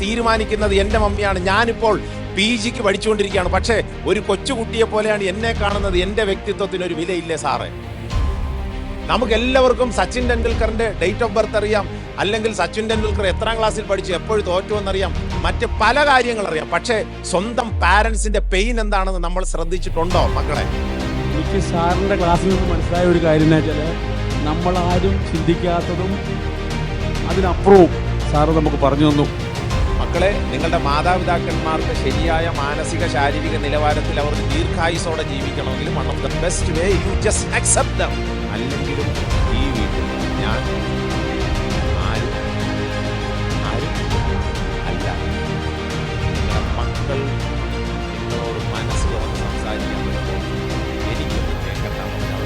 തീരുമാനിക്കുന്നത് എൻ്റെ മമ്മിയാണ്. ഞാനിപ്പോൾ PGക്ക് പഠിച്ചുകൊണ്ടിരിക്കുകയാണ്. പക്ഷേ ഒരു കൊച്ചുകുട്ടിയെ പോലെയാണ് എന്നെ കാണുന്നത്. എൻ്റെ വ്യക്തിത്വത്തിന് ഒരു വിലയില്ലേ സാറേ? നമുക്കെല്ലാവർക്കും സച്ചിൻ ടെണ്ടുൽക്കറിന്റെ ഡേറ്റ് ഓഫ് ബർത്ത് അറിയാം, അല്ലെങ്കിൽ സച്ചിൻ ടെണ്ടുൽക്കർ എത്രാം ക്ലാസ്സിൽ പഠിച്ചു, എപ്പോഴും തോറ്റു എന്നറിയാം, മറ്റ് പല കാര്യങ്ങൾ അറിയാം. പക്ഷേ സ്വന്തം പാരന്റ്സിന്റെ പെയിൻ എന്താണെന്ന് നമ്മൾ ശ്രദ്ധിച്ചിട്ടുണ്ടോ മക്കളെ? എനിക്ക് സാറിൻ്റെ ക്ലാസ്സിൽ നിന്ന് മനസ്സിലായ ഒരു കാര്യം എന്ന് വെച്ചാൽ, നമ്മളാരും ചിന്തിക്കാത്തതും അതിനപ്പുറവും സാറ് നമുക്ക് പറഞ്ഞു തന്നു. മക്കളെ, നിങ്ങളുടെ മാതാപിതാക്കന്മാർക്ക് ശരിയായ മാനസിക ശാരീരിക നിലവാരത്തിൽ അവർ ദീർഘായുസോടെ ജീവിക്കണമെങ്കിൽ one of the best way you just accept them. അല്ലെങ്കിലും ഈ വീട്ടിൽ ഞാൻ ആരും അല്ല. നിങ്ങളുടെ മക്കൾ നിങ്ങളോട് മനസ്സ് തുറന്ന് സംസാരിക്കാൻ വരുമ്പോൾ എനിക്കൊന്നും കേൾക്കാൻ പറഞ്ഞാൽ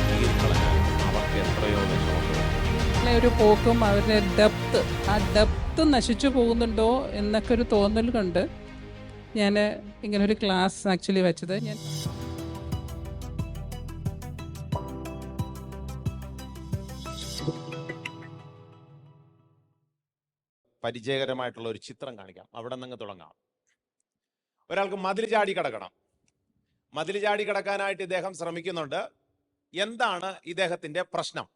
തീർക്കളഞ്ഞാൽ അവർക്ക് എത്രയോ വിഷമം. ഒരു പോക്കും അവരുടെ ഡെപ്ത് നശിച്ചു പോകുന്നുണ്ടോ എന്നൊക്കെ ഒരു തോന്നൽ കൊണ്ട് ഞാൻ ഇങ്ങനൊരു ക്ലാസ് ആക്ച്വലി വെച്ചത്. ഞാൻ പരിചയകരമായിട്ടുള്ള ഒരു ചിത്രം കാണിക്കാം. അവിടെ നിന്ന് തുടങ്ങാം. ഒരാൾക്ക് മതിൽ ചാടി കടക്കണം. മതിൽ ചാടി കടക്കാനായിട്ട് ഇദ്ദേഹം ശ്രമിക്കുന്നുണ്ട്. എന്താണ് ഇദ്ദേഹത്തിന്റെ പ്രശ്നം?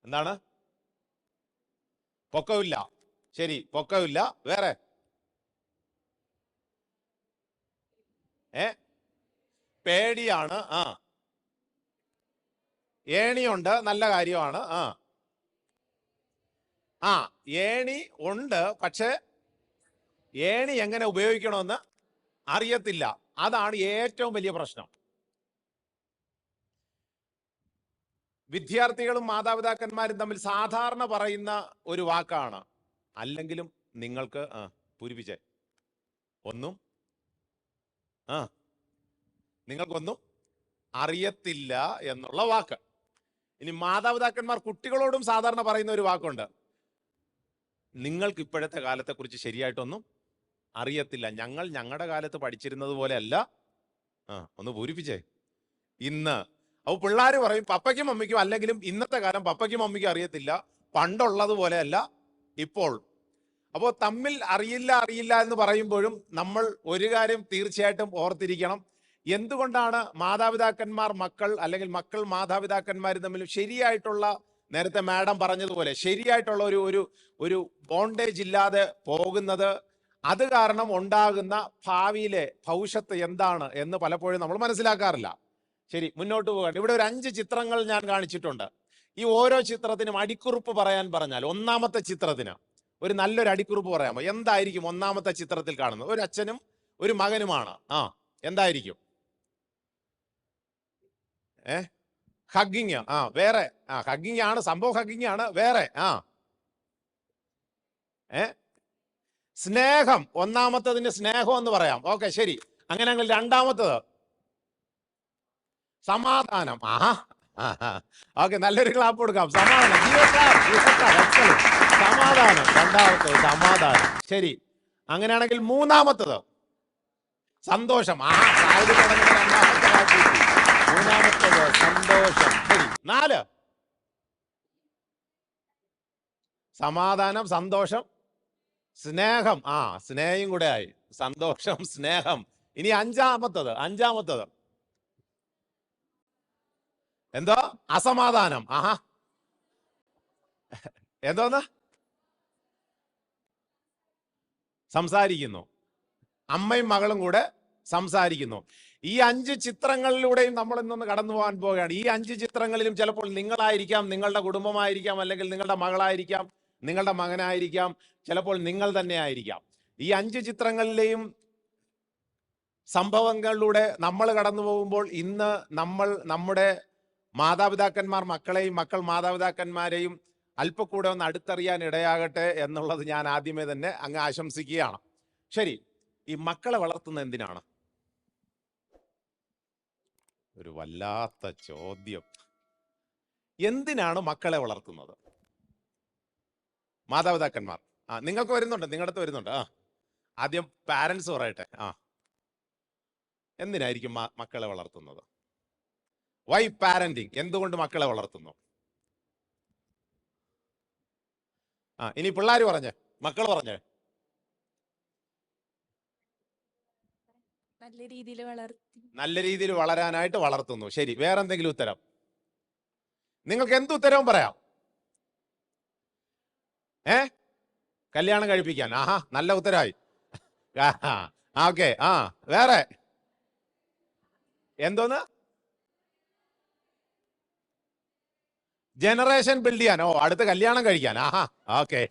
എന്താണ്? പൊക്കമില്ല. ശരി, പൊക്കമില്ല. വേറെ? പേടിയാണ്. ഏണിയുണ്ട്, നല്ല കാര്യമാണ്. ഏണി ഉണ്ട്, പക്ഷെ ഏണി എങ്ങനെ ഉപയോഗിക്കണമെന്ന് അറിയത്തില്ല. അതാണ് ഏറ്റവും വലിയ പ്രശ്നം. വിദ്യാർത്ഥികളും മാതാപിതാക്കന്മാരും തമ്മിൽ സാധാരണ പറയുന്ന ഒരു വാക്കാണ്. അല്ലെങ്കിലും നിങ്ങൾക്ക് പൂരിപ്പിച്ചേ നിങ്ങൾക്കൊന്നും അറിയത്തില്ല എന്നുള്ള വാക്ക്. ഇനി മാതാപിതാക്കന്മാർ കുട്ടികളോടും സാധാരണ പറയുന്ന ഒരു വാക്കുണ്ട്. നിങ്ങൾക്ക് ഇപ്പോഴത്തെ കാലത്തെക്കുറിച്ച് ശരിയായിട്ടൊന്നും അറിയത്തില്ല. ഞങ്ങൾ ഞങ്ങളുടെ കാലത്ത് പഠിച്ചിരുന്നത് പോലെ അല്ല. ഒന്ന് പൂരിപ്പിച്ചേ. ഇന്ന് അപ്പോൾ പിള്ളേർ പറയും പപ്പയ്ക്കും മമ്മിക്കും, അല്ലെങ്കിലും ഇന്നത്തെ കാലം പപ്പയ്ക്കും മമ്മിക്കും അറിയത്തില്ല, പണ്ടുള്ളതുപോലെ അല്ല ഇപ്പോൾ. അപ്പോൾ തമ്മിൽ അറിയില്ല എന്ന് പറയുമ്പോഴും നമ്മൾ ഒരു കാര്യം തീർച്ചയായിട്ടും ഓർത്തിരിക്കണം. എന്തുകൊണ്ടാണ് മാതാപിതാക്കന്മാർ മക്കൾ, അല്ലെങ്കിൽ മക്കൾ മാതാപിതാക്കന്മാർ തമ്മിൽ ശരിയായിട്ടുള്ള, നേരത്തെ മാഡം പറഞ്ഞതുപോലെ ശരിയായിട്ടുള്ള ഒരു ബോണ്ടേജ് ഇല്ലാതെ പോകുന്നത്? അത് കാരണം ഉണ്ടാകുന്ന ഭാവിയിലെ ഭവിഷ്യത്ത് എന്താണ് എന്ന് പലപ്പോഴും നമ്മൾ മനസ്സിലാക്കാറില്ല. ശരി, മുന്നോട്ട് പോകട്ടെ. ഇവിടെ ഒരു 5 ചിത്രങ്ങൾ ഞാൻ കാണിച്ചിട്ടുണ്ട്. ഈ ഓരോ ചിത്രത്തിനും അടിക്കുറിപ്പ് പറയാൻ പറഞ്ഞാൽ, ഒന്നാമത്തെ ചിത്രത്തിന് ഒരു നല്ലൊരു അടിക്കുറിപ്പ് പറയാമോ? എന്തായിരിക്കും ഒന്നാമത്തെ ചിത്രത്തിൽ കാണുന്നത്? ഒരു അച്ഛനും ഒരു മകനുമാണ്. എന്തായിരിക്കും? ഹഗ്ഗിങ്. വേറെ? ഹഗ്ഗിങ് ആണ് സംഭവം, ഹഗ്ഗിങ് ആണ്. വേറെ? സ്നേഹം. ഒന്നാമത്തതിന് സ്നേഹം എന്ന് പറയാം. ഓക്കെ, ശരി. അങ്ങനെയാണെങ്കിൽ രണ്ടാമത്തത് സമാധാനം. ഓക്കെ, നല്ലൊരു ക്ലാപ്പ് കൊടുക്കാം. സമാധാനം. സമാധാനം. രണ്ടാമത്തത് സമാധാനം. ശരി. അങ്ങനെയാണെങ്കിൽ മൂന്നാമത്തത് സന്തോഷം. മൂന്നാമത്തത് സന്തോഷം. ശരി. 4 സമാധാനം, സന്തോഷം, സ്നേഹം. സ്നേഹം കൂടെ ആയി. സന്തോഷം, സ്നേഹം. ഇനി അഞ്ചാമത്തത് എന്തോ? അസമാധാനം. എന്തോന്ന്? സംസാരിക്കുന്നു. അമ്മയും മകളും കൂടെ സംസാരിക്കുന്നു. ഈ 5 ചിത്രങ്ങളിലൂടെയും നമ്മൾ ഇന്നൊന്ന് കടന്നു പോകാൻ പോവുകയാണ്. ഈ 5 ചിത്രങ്ങളിലും ചിലപ്പോൾ നിങ്ങളായിരിക്കാം, നിങ്ങളുടെ കുടുംബമായിരിക്കാം, അല്ലെങ്കിൽ നിങ്ങളുടെ മകളായിരിക്കാം, നിങ്ങളുടെ മകനായിരിക്കാം, ചിലപ്പോൾ നിങ്ങൾ തന്നെ ആയിരിക്കാം. ഈ 5 ചിത്രങ്ങളിലെയും സംഭവങ്ങളിലൂടെ നമ്മൾ കടന്നു പോകുമ്പോൾ ഇന്ന് നമ്മൾ നമ്മുടെ മാതാപിതാക്കന്മാർ മക്കളെയും, മക്കൾ മാതാപിതാക്കന്മാരെയും അല്പക്കൂടെ ഒന്ന് അടുത്തറിയാൻ ഇടയാകട്ടെ എന്നുള്ളത് ഞാൻ ആദ്യമേ തന്നെ അങ്ങ് ആശംസിക്കുകയാണ്. ശരി, ഈ മക്കളെ വളർത്തുന്നത് എന്തിനാണ്? ഒരു വല്ലാത്ത ചോദ്യം. എന്തിനാണ് മക്കളെ വളർത്തുന്നത്? മാതാപിതാക്കന്മാർ. നിങ്ങൾക്ക് വരുന്നുണ്ട്, നിങ്ങളുടെ അടുത്ത് വരുന്നുണ്ട്. ആദ്യം പാരന്റ്സ് പറയട്ടെ. എന്തിനായിരിക്കും മക്കളെ വളർത്തുന്നത്? Why parenting? എന്തുകൊണ്ട് മക്കളെ വളർത്തുന്നു? ഇനി പിള്ളേർ പറഞ്ഞേ, മക്കൾ പറഞ്ഞേ. നല്ല രീതിയിൽ വളരാനായിട്ട് വളർത്തുന്നു. ശരി, വേറെന്തെങ്കിലും ഉത്തരം? നിങ്ങൾക്ക് എന്ത് ഉത്തരവും പറയാം. കല്യാണം കഴിപ്പിക്കാൻ. ആഹാ, നല്ല ഉത്തരമായി. ഓക്കെ. വേറെ എന്തോന്ന്? ജനറേഷൻ ബിൽഡ് ചെയ്യാൻ. അടുത്ത് കല്യാണം കഴിക്കാൻ. ആഹാ, ഓക്കെ.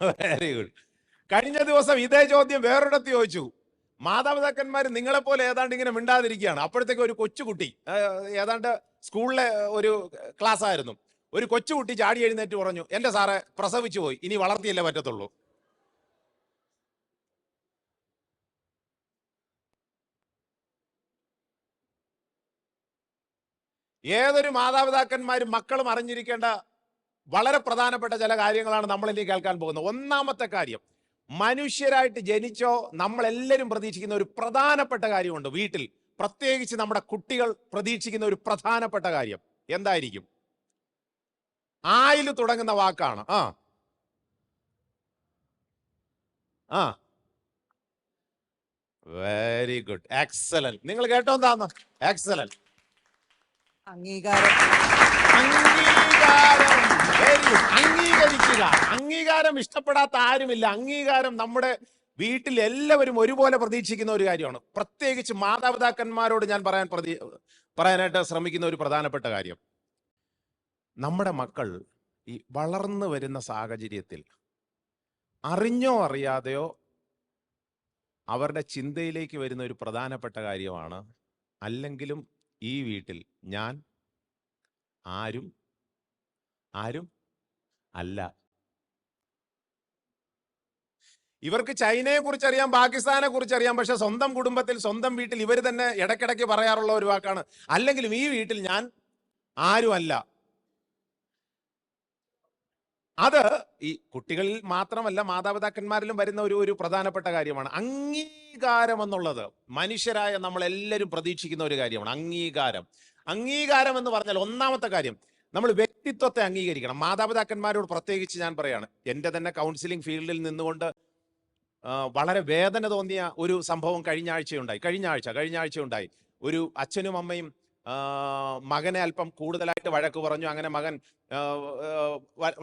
Very good. കഴിഞ്ഞ ദിവസം ഇതേ ചോദ്യം വേറൊരിടത്ത് ചോദിച്ചു. മാതാപിതാക്കന്മാർ നിങ്ങളെപ്പോലെ ഏതാണ്ട് ഇങ്ങനെ മിണ്ടാതിരിക്കുകയാണ്. അപ്പോഴത്തേക്ക് ഒരു കൊച്ചുകുട്ടി, ഏതാണ്ട് സ്കൂളിലെ ഒരു ക്ലാസ് ആയിരുന്നു, ഒരു കൊച്ചുകുട്ടി ചാടി എഴുന്നേറ്റ് പറഞ്ഞു, എന്റെ സാറെ പ്രസവിച്ചു പോയി, ഇനി വളർത്തിയല്ലേ പറ്റത്തുള്ളൂ. ഏതൊരു മാതാപിതാക്കന്മാരും മക്കളും അറിഞ്ഞിരിക്കേണ്ട വളരെ പ്രധാനപ്പെട്ട ചില കാര്യങ്ങളാണ് നമ്മൾ ഇനി കേൾക്കാൻ പോകുന്നത്. ഒന്നാമത്തെ കാര്യം, മനുഷ്യരായിട്ട് ജനിച്ചോ നമ്മളെല്ലാവരും പ്രതീക്ഷിക്കുന്ന ഒരു പ്രധാനപ്പെട്ട കാര്യമുണ്ട്. വീട്ടിൽ പ്രത്യേകിച്ച് നമ്മുടെ കുട്ടികൾ പ്രതീക്ഷിക്കുന്ന ഒരു പ്രധാനപ്പെട്ട കാര്യം എന്തായിരിക്കും? ആയിൽ തുടങ്ങുന്ന വാക്കാണ്. Very good, excellent. നിങ്ങൾ കേട്ടോ എന്താന്ന്? എക്സലന്റ്. അംഗീകാരം. അംഗീകാരം. Very good. അംഗീകരിക്കുക. അംഗീകാരം ഇഷ്ടപ്പെടാത്ത ആരുമില്ല. അംഗീകാരം നമ്മുടെ വീട്ടിൽ എല്ലാവരും ഒരുപോലെ പ്രതീക്ഷിക്കുന്ന ഒരു കാര്യമാണ്. പ്രത്യേകിച്ച് മാതാപിതാക്കന്മാരോട് ഞാൻ പറയാനായിട്ട് ശ്രമിക്കുന്ന ഒരു പ്രധാനപ്പെട്ട കാര്യം, നമ്മുടെ മക്കൾ ഈ വളർന്നു വരുന്ന സാഹചര്യത്തിൽ അറിഞ്ഞോ അറിയാതെയോ അവരുടെ ചിന്തയിലേക്ക് വരുന്ന ഒരു പ്രധാനപ്പെട്ട കാര്യമാണ്, അല്ലെങ്കിലും ഈ വീട്ടിൽ ഞാൻ ആരും അല്ല. ഇവർക്ക് ചൈനയെ കുറിച്ച് അറിയാം, പാകിസ്ഥാനെ കുറിച്ച് അറിയാം, പക്ഷെ സ്വന്തം കുടുംബത്തിൽ സ്വന്തം വീട്ടിൽ ഇവർ തന്നെ ഇടയ്ക്കിടയ്ക്ക് പറയാറുള്ള ഒരു വാക്കാണ്, അല്ലെങ്കിലും ഈ വീട്ടിൽ ഞാൻ ആരും അല്ല. അത് ഈ കുട്ടികളിൽ മാത്രമല്ല മാതാപിതാക്കന്മാരിലും വരുന്ന ഒരു പ്രധാനപ്പെട്ട കാര്യമാണ്. അംഗീകാരം എന്നുള്ളത് മനുഷ്യരായ നമ്മളെല്ലാവരും പ്രതീക്ഷിക്കുന്ന ഒരു കാര്യമാണ്. അംഗീകാരം എന്ന് പറഞ്ഞാൽ ഒന്നാമത്തെ കാര്യം, നമ്മൾ വ്യക്തിത്വത്തെ അംഗീകരിക്കണം. മാതാപിതാക്കന്മാരോട് പ്രത്യേകിച്ച് ഞാൻ പറയാണ്, എൻ്റെ തന്നെ കൗൺസിലിംഗ് ഫീൽഡിൽ നിന്നുകൊണ്ട് വളരെ വേദന തോന്നിയ ഒരു സംഭവം കഴിഞ്ഞ ആഴ്ച ഉണ്ടായി. ഒരു അച്ഛനും അമ്മയും മകനെ അല്പം കൂടുതലായിട്ട് വഴക്ക് പറഞ്ഞു. അങ്ങനെ മകൻ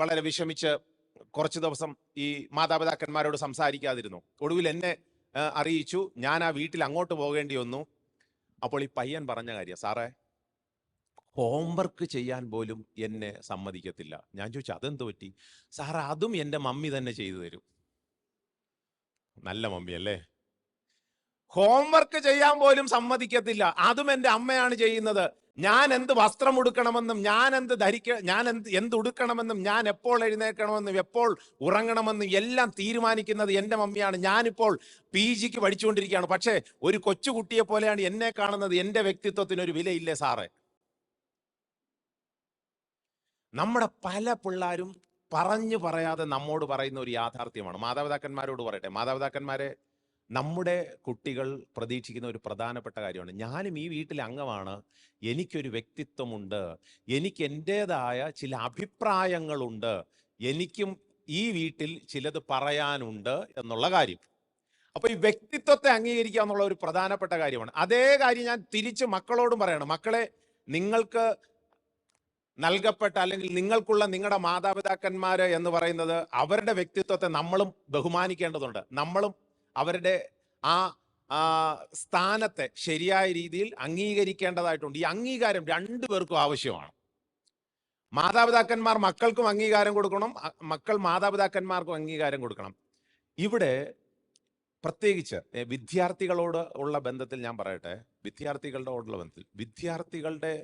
വളരെ വിഷമിച്ച് കുറച്ച് ദിവസം ഈ മാതാപിതാക്കന്മാരോട് സംസാരിക്കാതിരുന്നു. ഒടുവിൽ എന്നെ അറിയിച്ചു, ഞാൻ ആ വീട്ടിൽ അങ്ങോട്ട് പോകേണ്ടി വന്നു. അപ്പോൾ ഈ പയ്യൻ പറഞ്ഞ കാര്യം, സാറേ ഹോംവർക്ക് ചെയ്യാൻ പോലും എന്നെ സമ്മതിക്കത്തില്ല. ഞാൻ ചോദിച്ചു, അതെന്ത് പറ്റി? സാറേ അതും എൻ്റെ മമ്മി തന്നെ ചെയ്തു തരും. നല്ല മമ്മി അല്ലേ? ഹോംവർക്ക് ചെയ്യാൻ പോലും സമ്മതിക്കത്തില്ല, അതും എൻ്റെ അമ്മയാണ് ചെയ്യുന്നത്. ഞാൻ എന്ത് വസ്ത്രം ഉടുക്കണമെന്നും ഞാൻ എന്ത് ഉടുക്കണമെന്നും ഞാൻ എപ്പോൾ എഴുന്നേൽക്കണമെന്നും എപ്പോൾ ഉറങ്ങണമെന്നും എല്ലാം തീരുമാനിക്കുന്നത് എൻ്റെ മമ്മിയാണ്. ഞാനിപ്പോൾ PG പഠിച്ചുകൊണ്ടിരിക്കുകയാണ്, പക്ഷേ ഒരു കൊച്ചുകുട്ടിയെ പോലെയാണ് എന്നെ കാണുന്നത്. എൻ്റെ വ്യക്തിത്വത്തിനൊരു വിലയില്ലേ സാറേ? നമ്മുടെ പല പിള്ളേരും പറഞ്ഞു പറയാതെ നമ്മോട് പറയുന്ന ഒരു യാഥാർത്ഥ്യമാണ്. മാതാപിതാക്കന്മാരോട് പറയട്ടെ, മാതാപിതാക്കന്മാരെ, നമ്മുടെ കുട്ടികൾ പ്രതീക്ഷിക്കുന്ന ഒരു പ്രധാനപ്പെട്ട കാര്യമാണ്, ഞാനും ഈ വീട്ടിലെ അംഗമാണ്, എനിക്കൊരു വ്യക്തിത്വമുണ്ട്, എനിക്ക് എൻ്റേതായ ചില അഭിപ്രായങ്ങളുണ്ട്, എനിക്കും ഈ വീട്ടിൽ ചിലത് പറയാനുണ്ട് എന്നുള്ള കാര്യം. അപ്പൊ ഈ വ്യക്തിത്വത്തെ അംഗീകരിക്കുക എന്നുള്ള ഒരു പ്രധാനപ്പെട്ട കാര്യമാണ്. അതേ കാര്യം ഞാൻ തിരിച്ച് മക്കളോടും പറയണം. മക്കളെ, നിങ്ങൾക്ക് നൽകപ്പെട്ട അല്ലെങ്കിൽ നിങ്ങൾക്കുള്ള നിങ്ങളുടെ മാതാപിതാക്കന്മാര് എന്ന് പറയുന്നത് അവരുടെ വ്യക്തിത്വത്തെ നമ്മളും ബഹുമാനിക്കേണ്ടതുണ്ട്. നമ്മളും അവരുടെ ആ സ്ഥാനത്തെ ശരിയായ രീതിയിൽ അംഗീകരിക്കേണ്ടതായിട്ടുണ്ട്. ഈ അംഗീകാരം രണ്ടുപേർക്കും ആവശ്യമാണ്. മാതാപിതാക്കന്മാർ മക്കൾക്കും അംഗീകാരം കൊടുക്കണം, മക്കൾ മാതാപിതാക്കന്മാർക്കും അംഗീകാരം കൊടുക്കണം. ഇവിടെ പ്രത്യേകിച്ച് വിദ്യാർത്ഥികളോട് ഉള്ള ബന്ധത്തിൽ ഞാൻ പറയട്ടെ, വിദ്യാർത്ഥികളുടെ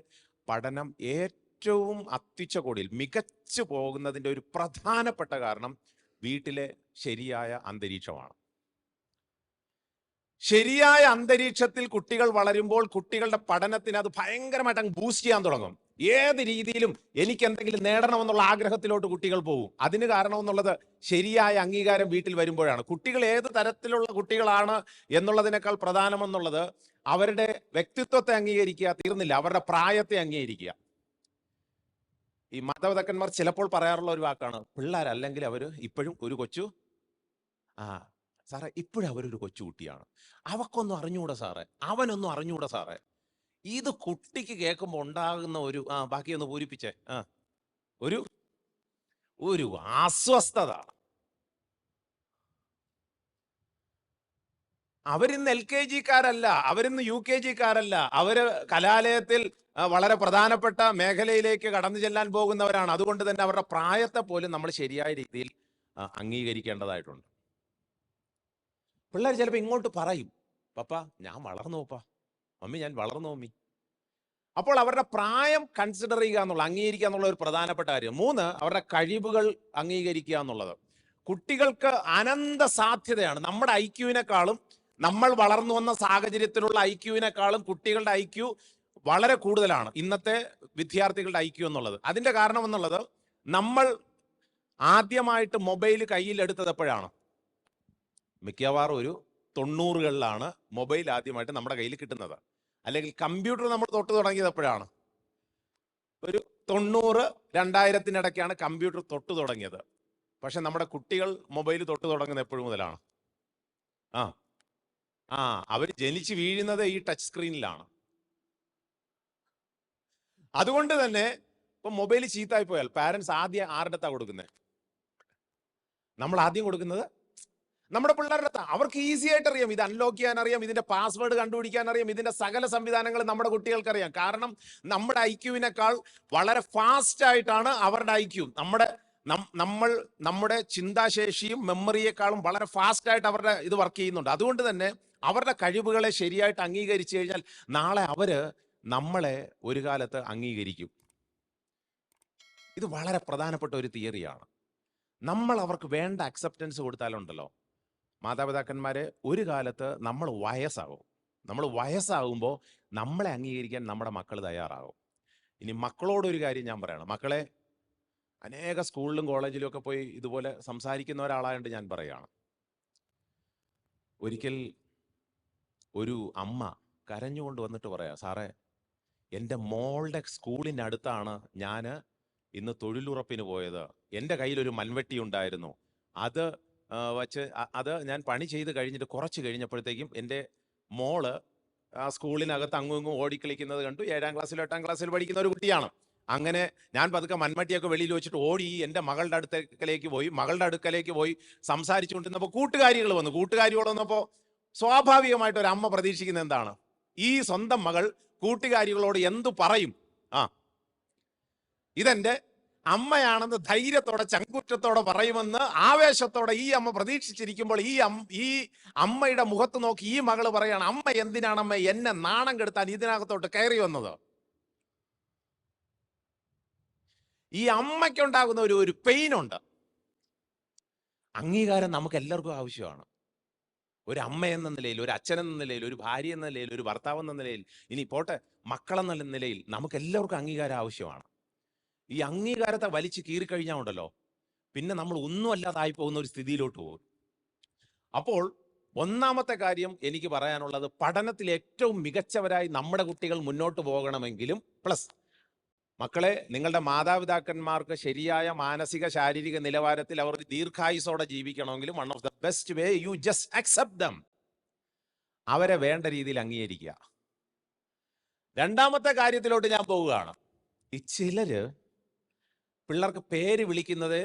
പഠനം ഏറ്റവും അത്യുച്ച കോടിയിൽ മികച്ചു പോകുന്നതിൻ്റെ ഒരു പ്രധാനപ്പെട്ട കാരണം വീട്ടിലെ ശരിയായ അന്തരീക്ഷമാണ്. ശരിയായ അന്തരീക്ഷത്തിൽ കുട്ടികൾ വളരുമ്പോൾ കുട്ടികളുടെ പഠനത്തിന് അത് ഭയങ്കരമായിട്ട് അങ്ങ് ബൂസ്റ്റ് ചെയ്യാൻ തുടങ്ങും. ഏത് രീതിയിലും എനിക്ക് എന്തെങ്കിലും നേടണമെന്നുള്ള ആഗ്രഹത്തിലോട്ട് കുട്ടികൾ പോകും. അതിന് കാരണമെന്നുള്ളത് ശരിയായ അംഗീകാരം വീട്ടിൽ വരുമ്പോഴാണ്. കുട്ടികൾ ഏത് തരത്തിലുള്ള കുട്ടികളാണ് എന്നുള്ളതിനേക്കാൾ പ്രധാനമെന്നുള്ളത് അവരുടെ വ്യക്തിത്വത്തെ അംഗീകരിക്കുക തീർന്നില്ല, അവരുടെ പ്രായത്തെ അംഗീകരിക്കുക. ഈ മാതാപിതാക്കന്മാർ ചിലപ്പോൾ പറയാറുള്ള ഒരു വാക്കാണ്, പിള്ളേരല്ലെങ്കിൽ അവർ ഇപ്പോഴും ഒരു കൊച്ചു സാറേ, ഇപ്പോഴും അവരൊരു കൊച്ചുകുട്ടിയാണ്, അവക്കൊന്നും അറിഞ്ഞൂടാ സാറേ, അവനൊന്നും അറിഞ്ഞൂടാ സാറേ. ഇത് കുട്ടിക്ക് കേൾക്കുമ്പോൾ ഉണ്ടാകുന്ന ഒരു ബാക്കിയൊന്ന് പൂരിപ്പിച്ചേ ഒരു ഒരു അസ്വസ്ഥത. അവരിന്ന് LKG-ക്കാരല്ല, അവരിന്ന് UKG-ക്കാരല്ല, അവര് കലാലയത്തിൽ വളരെ പ്രധാനപ്പെട്ട മേഖലയിലേക്ക് കടന്നു ചെല്ലാൻ പോകുന്നവരാണ്. അതുകൊണ്ട് തന്നെ അവരുടെ പ്രായത്തെ പോലും നമ്മൾ ശരിയായ രീതിയിൽ അംഗീകരിക്കേണ്ടതായിട്ടുണ്ട്. പിള്ളേർ ചിലപ്പോൾ ഇങ്ങോട്ട് പറയും, പപ്പ ഞാൻ വളർന്നു, പപ്പ, മമ്മി ഞാൻ വളർന്നു മമ്മി. അപ്പോൾ അവരുടെ പ്രായം കൺസിഡർ ചെയ്യുക എന്നുള്ള, അംഗീകരിക്കുക എന്നുള്ള ഒരു പ്രധാനപ്പെട്ട കാര്യം. 3, അവരുടെ കഴിവുകൾ അംഗീകരിക്കുക എന്നുള്ളത്. കുട്ടികൾക്ക് അനന്ത സാധ്യതയാണ്. നമ്മുടെ IQ-വിനേക്കാളും, നമ്മൾ വളർന്നു വന്ന സാഹചര്യത്തിലുള്ള IQ-വിനേക്കാളും കുട്ടികളുടെ IQ വളരെ കൂടുതലാണ്, ഇന്നത്തെ വിദ്യാർത്ഥികളുടെ IQ എന്നുള്ളത്. അതിന്റെ കാരണം എന്നുള്ളത്, നമ്മൾ ആദ്യമായിട്ട് മൊബൈൽ കയ്യിലെടുത്തത് എപ്പോഴാണ്? മിക്കവാറും ഒരു 90കളിലാണ് മൊബൈൽ ആദ്യമായിട്ട് നമ്മുടെ കയ്യിൽ കിട്ടുന്നത്. അല്ലെങ്കിൽ കമ്പ്യൂട്ടർ നമ്മൾ തൊട്ട് തുടങ്ങിയത് എപ്പോഴാണ്? ഒരു 90-2000 കമ്പ്യൂട്ടർ തൊട്ട് തുടങ്ങിയത്. പക്ഷെ നമ്മുടെ കുട്ടികൾ മൊബൈൽ തൊട്ട് തുടങ്ങുന്നത് എപ്പോഴും മുതലാണ്? അവർ ജനിച്ച് വീഴുന്നത് ഈ ടച്ച് സ്ക്രീനിലാണ്. അതുകൊണ്ട് തന്നെ ഇപ്പൊ മൊബൈൽ ചീത്തായി പോയാൽ പാരന്റ്സ് ആദ്യം ആരുടെ അടുത്താ കൊടുക്കുന്നത്? നമ്മൾ ആദ്യം കൊടുക്കുന്നത് നമ്മുടെ പിള്ളേരുടെ അടുത്താണ്. അവർക്ക് ഈസി ആയിട്ട് അറിയാം, ഇത് അൺലോക്ക് ചെയ്യാൻ അറിയാം, ഇതിന്റെ പാസ്വേഡ് കണ്ടുപിടിക്കാൻ അറിയാം, ഇതിന്റെ സകല സംവിധാനങ്ങൾ നമ്മുടെ കുട്ടികൾക്ക് അറിയാം. കാരണം നമ്മുടെ IQ-വിനേക്കാൾ വളരെ ഫാസ്റ്റ് ആയിട്ടാണ് അവരുടെ IQ. നമ്മുടെ ചിന്താശേഷിയും മെമ്മറിയേക്കാളും വളരെ ഫാസ്റ്റ് ആയിട്ട് അവരുടെ ഇത് വർക്ക് ചെയ്യുന്നുണ്ട്. അതുകൊണ്ട് തന്നെ അവരുടെ കഴിവുകളെ ശരിയായിട്ട് അംഗീകരിച്ചു കഴിഞ്ഞാൽ നാളെ അവര് നമ്മളെ ഒരു കാലത്ത് അംഗീകരിക്കും. ഇത് വളരെ പ്രധാനപ്പെട്ട ഒരു തിയറിയാണ്. നമ്മൾ അവർക്ക് വേണ്ട അക്സെപ്റ്റൻസ് കൊടുത്താലുണ്ടല്ലോ, മാതാപിതാക്കന്മാരെ, ഒരു കാലത്ത് നമ്മൾ വയസ്സാകുമ്പോൾ നമ്മളെ അംഗീകരിക്കാൻ നമ്മുടെ മക്കൾ തയ്യാറാകും. ഇനി മക്കളോടൊരു കാര്യം ഞാൻ പറയണം. മക്കളെ, അനേക സ്കൂളിലും കോളേജിലും ഒക്കെ പോയി ഇതുപോലെ സംസാരിക്കുന്ന ഒരാളായതുകൊണ്ട് ഞാൻ പറയുകയാണ്. ഒരിക്കൽ ഒരു അമ്മ കരഞ്ഞുകൊണ്ട് വന്നിട്ട് പറയാം, സാറേ, എൻ്റെ മോളുടെ സ്കൂളിൻ്റെ അടുത്താണ് ഞാൻ ഇന്ന് തൊഴിലുറപ്പിന് പോയത്. എൻ്റെ കയ്യിലൊരു മൺവെട്ടി ഉണ്ടായിരുന്നു. അത് ഞാൻ പണി ചെയ്ത് കഴിഞ്ഞിട്ട് കുറച്ച് കഴിഞ്ഞപ്പോഴത്തേക്കും എൻ്റെ മോള് ആ സ്കൂളിനകത്ത് അങ്ങും ഇങ്ങും ഓടിക്കളിക്കുന്നത് കണ്ടു. 7ാം ക്ലാസ്സിലോ 8ാം ക്ലാസ്സിൽ പഠിക്കുന്ന ഒരു കുട്ടിയാണ്. അങ്ങനെ ഞാൻ പതുക്കെ മൺമട്ടിയൊക്കെ വെളിയിൽ വെച്ചിട്ട് ഓടി എൻ്റെ മകളുടെ അടുക്കലേക്ക് പോയി സംസാരിച്ചുകൊണ്ടിരുന്നപ്പോൾ കൂട്ടുകാരികൾ വന്നു. കൂട്ടുകാരികൾ വന്നപ്പോൾ സ്വാഭാവികമായിട്ട് ഒരു അമ്മ പ്രതീക്ഷിക്കുന്നത് എന്താണ്? ഈ സ്വന്തം മകൾ കൂട്ടുകാരികളോട് എന്തു പറയും? ഇതെന്റെ അമ്മയാണെന്ന് ധൈര്യത്തോടെ, ചങ്കുറ്റത്തോടെ പറയുമെന്ന് ആവേശത്തോടെ ഈ അമ്മ പ്രതീക്ഷിച്ചിരിക്കുമ്പോൾ ഈ അമ്മയുടെ മുഖത്ത് നോക്കി ഈ മകള് പറയാണ്, അമ്മ എന്തിനാണ് അമ്മ എന്നെ നാണം കെടുത്താൻ ഇതിനകത്തോട്ട് കയറി വന്നത്? ഈ അമ്മയ്ക്കുണ്ടാകുന്ന ഒരു പെയിനുണ്ട്. അംഗീകാരം നമുക്ക് എല്ലാവർക്കും ആവശ്യമാണ്. ഒരു അമ്മ എന്ന നിലയിൽ, ഒരു അച്ഛൻ എന്ന നിലയിൽ, ഒരു ഭാര്യ എന്ന നിലയിൽ, ഒരു ഭർത്താവ് എന്ന നിലയിൽ, ഇനി പോട്ടെ മക്കളെന്ന നിലയിൽ നമുക്ക് എല്ലാവർക്കും അംഗീകാരം ആവശ്യമാണ്. ഈ അംഗീകാരത്തെ വലിച്ചു കീറിക്കഴിഞ്ഞാൽ ഉണ്ടല്ലോ, പിന്നെ നമ്മൾ ഒന്നും അല്ലാതായി പോകുന്ന ഒരു സ്ഥിതിയിലോട്ട് പോകും. അപ്പോൾ ഒന്നാമത്തെ കാര്യം എനിക്ക് പറയാനുള്ളത്, പഠനത്തിൽ ഏറ്റവും മികച്ചവരായി നമ്മുടെ കുട്ടികൾ മുന്നോട്ട് പോകണമെങ്കിലും, പ്ലസ് മക്കളെ, നിങ്ങളുടെ മാതാപിതാക്കന്മാർക്ക് ശരിയായ മാനസിക ശാരീരിക നിലവാരത്തിൽ അവർ ദീർഘായുസോടെ ജീവിക്കണമെങ്കിലും one of the best way, you just accept them. അവരെ വേണ്ട രീതിയിൽ അംഗീകരിക്കുക. രണ്ടാമത്തെ കാര്യത്തിലോട്ട് ഞാൻ പോവുകയാണ്. ഈ ചിലര് പിള്ളേർക്ക് പേര് വിളിക്കുന്നത്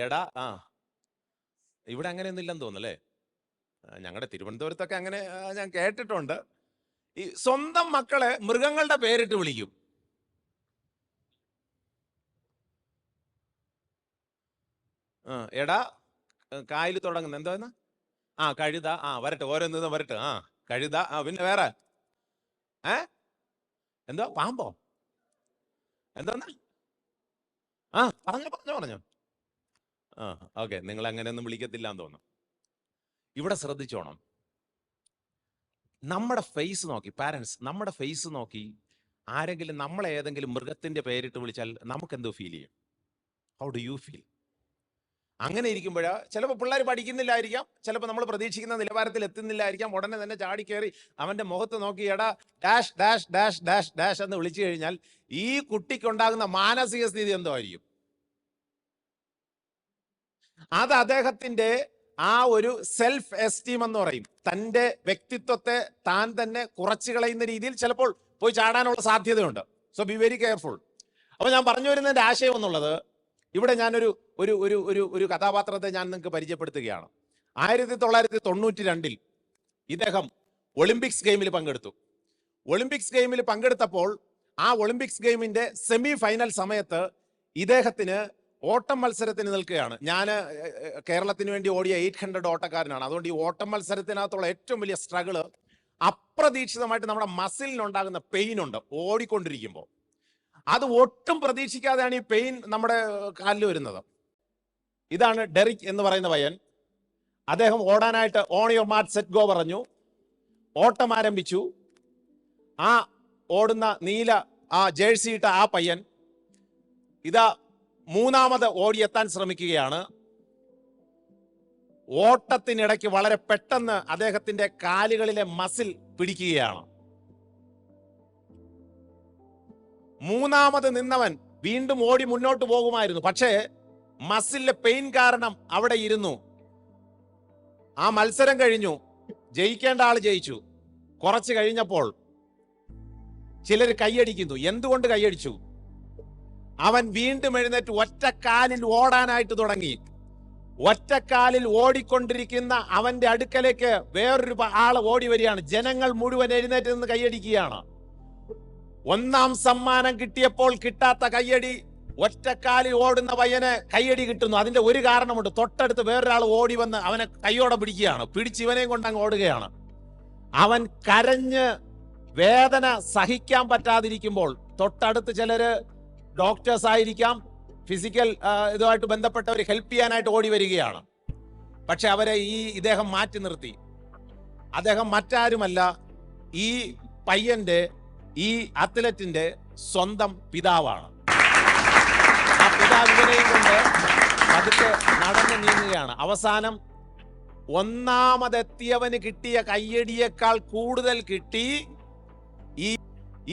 എടാ ഇവിടെ അങ്ങനെയൊന്നും ഇല്ലെന്ന് തോന്നുന്നല്ലേ. ഞങ്ങളുടെ തിരുവനന്തപുരത്തൊക്കെ അങ്ങനെ ഞാൻ കേട്ടിട്ടുണ്ട്. ഈ സ്വന്തം മക്കളെ മൃഗങ്ങളുടെ പേരിട്ട് വിളിക്കും. എടാ കായൽ തുടങ്ങുന്ന എന്തോന്ന്? കഴുത. വരട്ടെ, ഓരോന്ന് വരട്ടെ. കഴുത. പിന്നെ വേറെ എന്തോ പാമ്പോ എന്തോന്ന്? പറഞ്ഞോ. ഓക്കെ, നിങ്ങൾ അങ്ങനെയൊന്നും വിളിക്കത്തില്ല എന്ന് തോന്നുന്നു. ഇവിടെ ശ്രദ്ധിച്ചോണം. നമ്മുടെ ഫേസ് നോക്കി, പാരൻസ് നമ്മുടെ ഫേസ് നോക്കി ആരെങ്കിലും നമ്മളെ ഏതെങ്കിലും മൃഗത്തിന്റെ പേരിട്ട് വിളിച്ചാൽ നമുക്ക് എന്തോ ഫീൽ ചെയ്യും? How do you feel? അങ്ങനെ ഇരിക്കുമ്പോൾ ചിലപ്പോൾ പിള്ളേർ പഠിക്കുന്നില്ലായിരിക്കാം, ചിലപ്പോൾ നമ്മൾ പ്രതീക്ഷിക്കുന്ന നിലവാരത്തിൽ എത്തുന്നില്ലായിരിക്കാം. ഉടനെ തന്നെ ചാടിക്കയറി അവൻ്റെ മുഖത്ത് നോക്കി എടാ dash dash dash dash dash എന്ന് വിളിച്ചു കഴിഞ്ഞാൽ ഈ കുട്ടിക്കുണ്ടാകുന്ന മാനസിക സ്ഥിതി എന്തോ ആയിരിക്കും? അത് അദ്ദേഹത്തിന്റെ ആ ഒരു സെൽഫ് എസ്റ്റീം എന്ന് പറയും, തൻ്റെ വ്യക്തിത്വത്തെ താൻ തന്നെ കുറച്ചു കളയുന്ന രീതിയിൽ ചിലപ്പോൾ പോയി ചാടാനുള്ള സാധ്യതയുണ്ട്. So be very careful. അപ്പോൾ ഞാൻ പറഞ്ഞു വരുന്നതിൻ്റെ ആശയം എന്നുള്ളത്, ഇവിടെ ഞാനൊരു ഒരു ഒരു ഒരു ഒരു കഥാപാത്രത്തെ ഞാൻ നിങ്ങൾക്ക് പരിചയപ്പെടുത്തുകയാണ്. 1992 ഇദ്ദേഹം ഒളിമ്പിക്സ് ഗെയിമിൽ പങ്കെടുത്തു. ഒളിമ്പിക്സ് ഗെയിമിൽ പങ്കെടുത്തപ്പോൾ ആ ഒളിമ്പിക്സ് ഗെയിമിന്റെ സെമി ഫൈനൽ സമയത്ത് ഇദ്ദേഹത്തിന് ഓട്ടം മത്സരത്തിന് നിൽക്കുകയാണ്. ഞാൻ കേരളത്തിന് വേണ്ടി ഓടിയ 800 ഓട്ടക്കാരനാണ്. അതുകൊണ്ട് ഈ ഓട്ടം മത്സരത്തിനകത്തുള്ള ഏറ്റവും വലിയ സ്ട്രഗിള്, അപ്രതീക്ഷിതമായിട്ട് നമ്മുടെ മസിലിനുണ്ടാകുന്ന പെയിൻ ഉണ്ട് ഓടിക്കൊണ്ടിരിക്കുമ്പോൾ. അത് ഒട്ടും പ്രതീക്ഷിക്കാതെയാണ് ഈ പെയിൻ നമ്മുടെ കാലിൽ വരുന്നത്. ഇതാണ് ഡെറിക് എന്ന് പറയുന്ന പയ്യൻ. അദ്ദേഹം ഓടാനായിട്ട് on your mark set go പറഞ്ഞു. ഓട്ടം ആരംഭിച്ചു. ആ ഓടുന്ന നീല ആ ജേഴ്സി ഇട്ട ആ പയ്യൻ ഇതാ മൂന്നാമത് ഓടിയെത്താൻ ശ്രമിക്കുകയാണ്. ഓട്ടത്തിനിടയ്ക്ക് വളരെ പെട്ടെന്ന് അദ്ദേഹത്തിന്റെ കാലുകളിലെ മസിൽ പിടിക്കുകയാണ്. മൂന്നാമത് നിന്നവൻ വീണ്ടും ഓടി മുന്നോട്ട് പോകുമായിരുന്നു, പക്ഷേ മസിലിലെ പെയിൻ കാരണം അവിടെ ഇരുന്നു. ആ മത്സരം കഴിഞ്ഞു, ജയിക്കേണ്ട ആൾ ജയിച്ചു. കുറച്ച് കഴിഞ്ഞപ്പോൾ ചിലർ കൈയടിക്കുന്നു. എന്തുകൊണ്ട് കൈയടിച്ചു? അവൻ വീണ്ടും എഴുന്നേറ്റ് ഒറ്റക്കാലിൽ ഓടാനായിട്ട് തുടങ്ങി. ഒറ്റക്കാലിൽ ഓടിക്കൊണ്ടിരിക്കുന്ന അവന്റെ അടുക്കലേക്ക് വേറൊരു ആള് ഓടി വരികയാണ്. ജനങ്ങൾ മുഴുവൻ എഴുന്നേറ്റ് നിന്ന് കൈയടിക്കുകയാണ്. ഒന്നാം സമ്മാനം കിട്ടിയപ്പോൾ കിട്ടാത്ത കയ്യടി ഒറ്റക്കാലിൽ ഓടുന്ന പയ്യന് കയ്യടി കിട്ടുന്നു. അതിന്റെ ഒരു കാരണമുണ്ട്. തൊട്ടടുത്ത് വേറൊരാൾ ഓടി വന്ന് അവനെ കൈയോടെ പിടിക്കുകയാണ്. പിടിച്ച് ഇവനെയും കൊണ്ട് അങ്ങ് ഓടുകയാണ്. അവൻ കരഞ്ഞ് വേദന സഹിക്കാൻ പറ്റാതിരിക്കുമ്പോൾ തൊട്ടടുത്ത് ചിലര് ഡോക്ടേഴ്സ് ആയിരിക്കാം, ഫിസിക്കൽ ഇതുമായിട്ട് ബന്ധപ്പെട്ടവർ ഹെൽപ്പ് ചെയ്യാനായിട്ട് ഓടി വരികയാണ്. പക്ഷെ അവരെ ഇദ്ദേഹം മാറ്റി നിർത്തി. അദ്ദേഹം മറ്റാരുമല്ല, ഈ പയ്യന്റെ, ഈ അത്ലറ്റിന്റെ സ്വന്തം പിതാവാണ്. ആ പിതാവ് ഇവനെയും കൊണ്ട് പതുക്കെ നടന്നു നീങ്ങുകയാണ്. അവസാനം ഒന്നാമതെത്തിയവന് കിട്ടിയ കയ്യടിയേക്കാൾ കൂടുതൽ കിട്ടി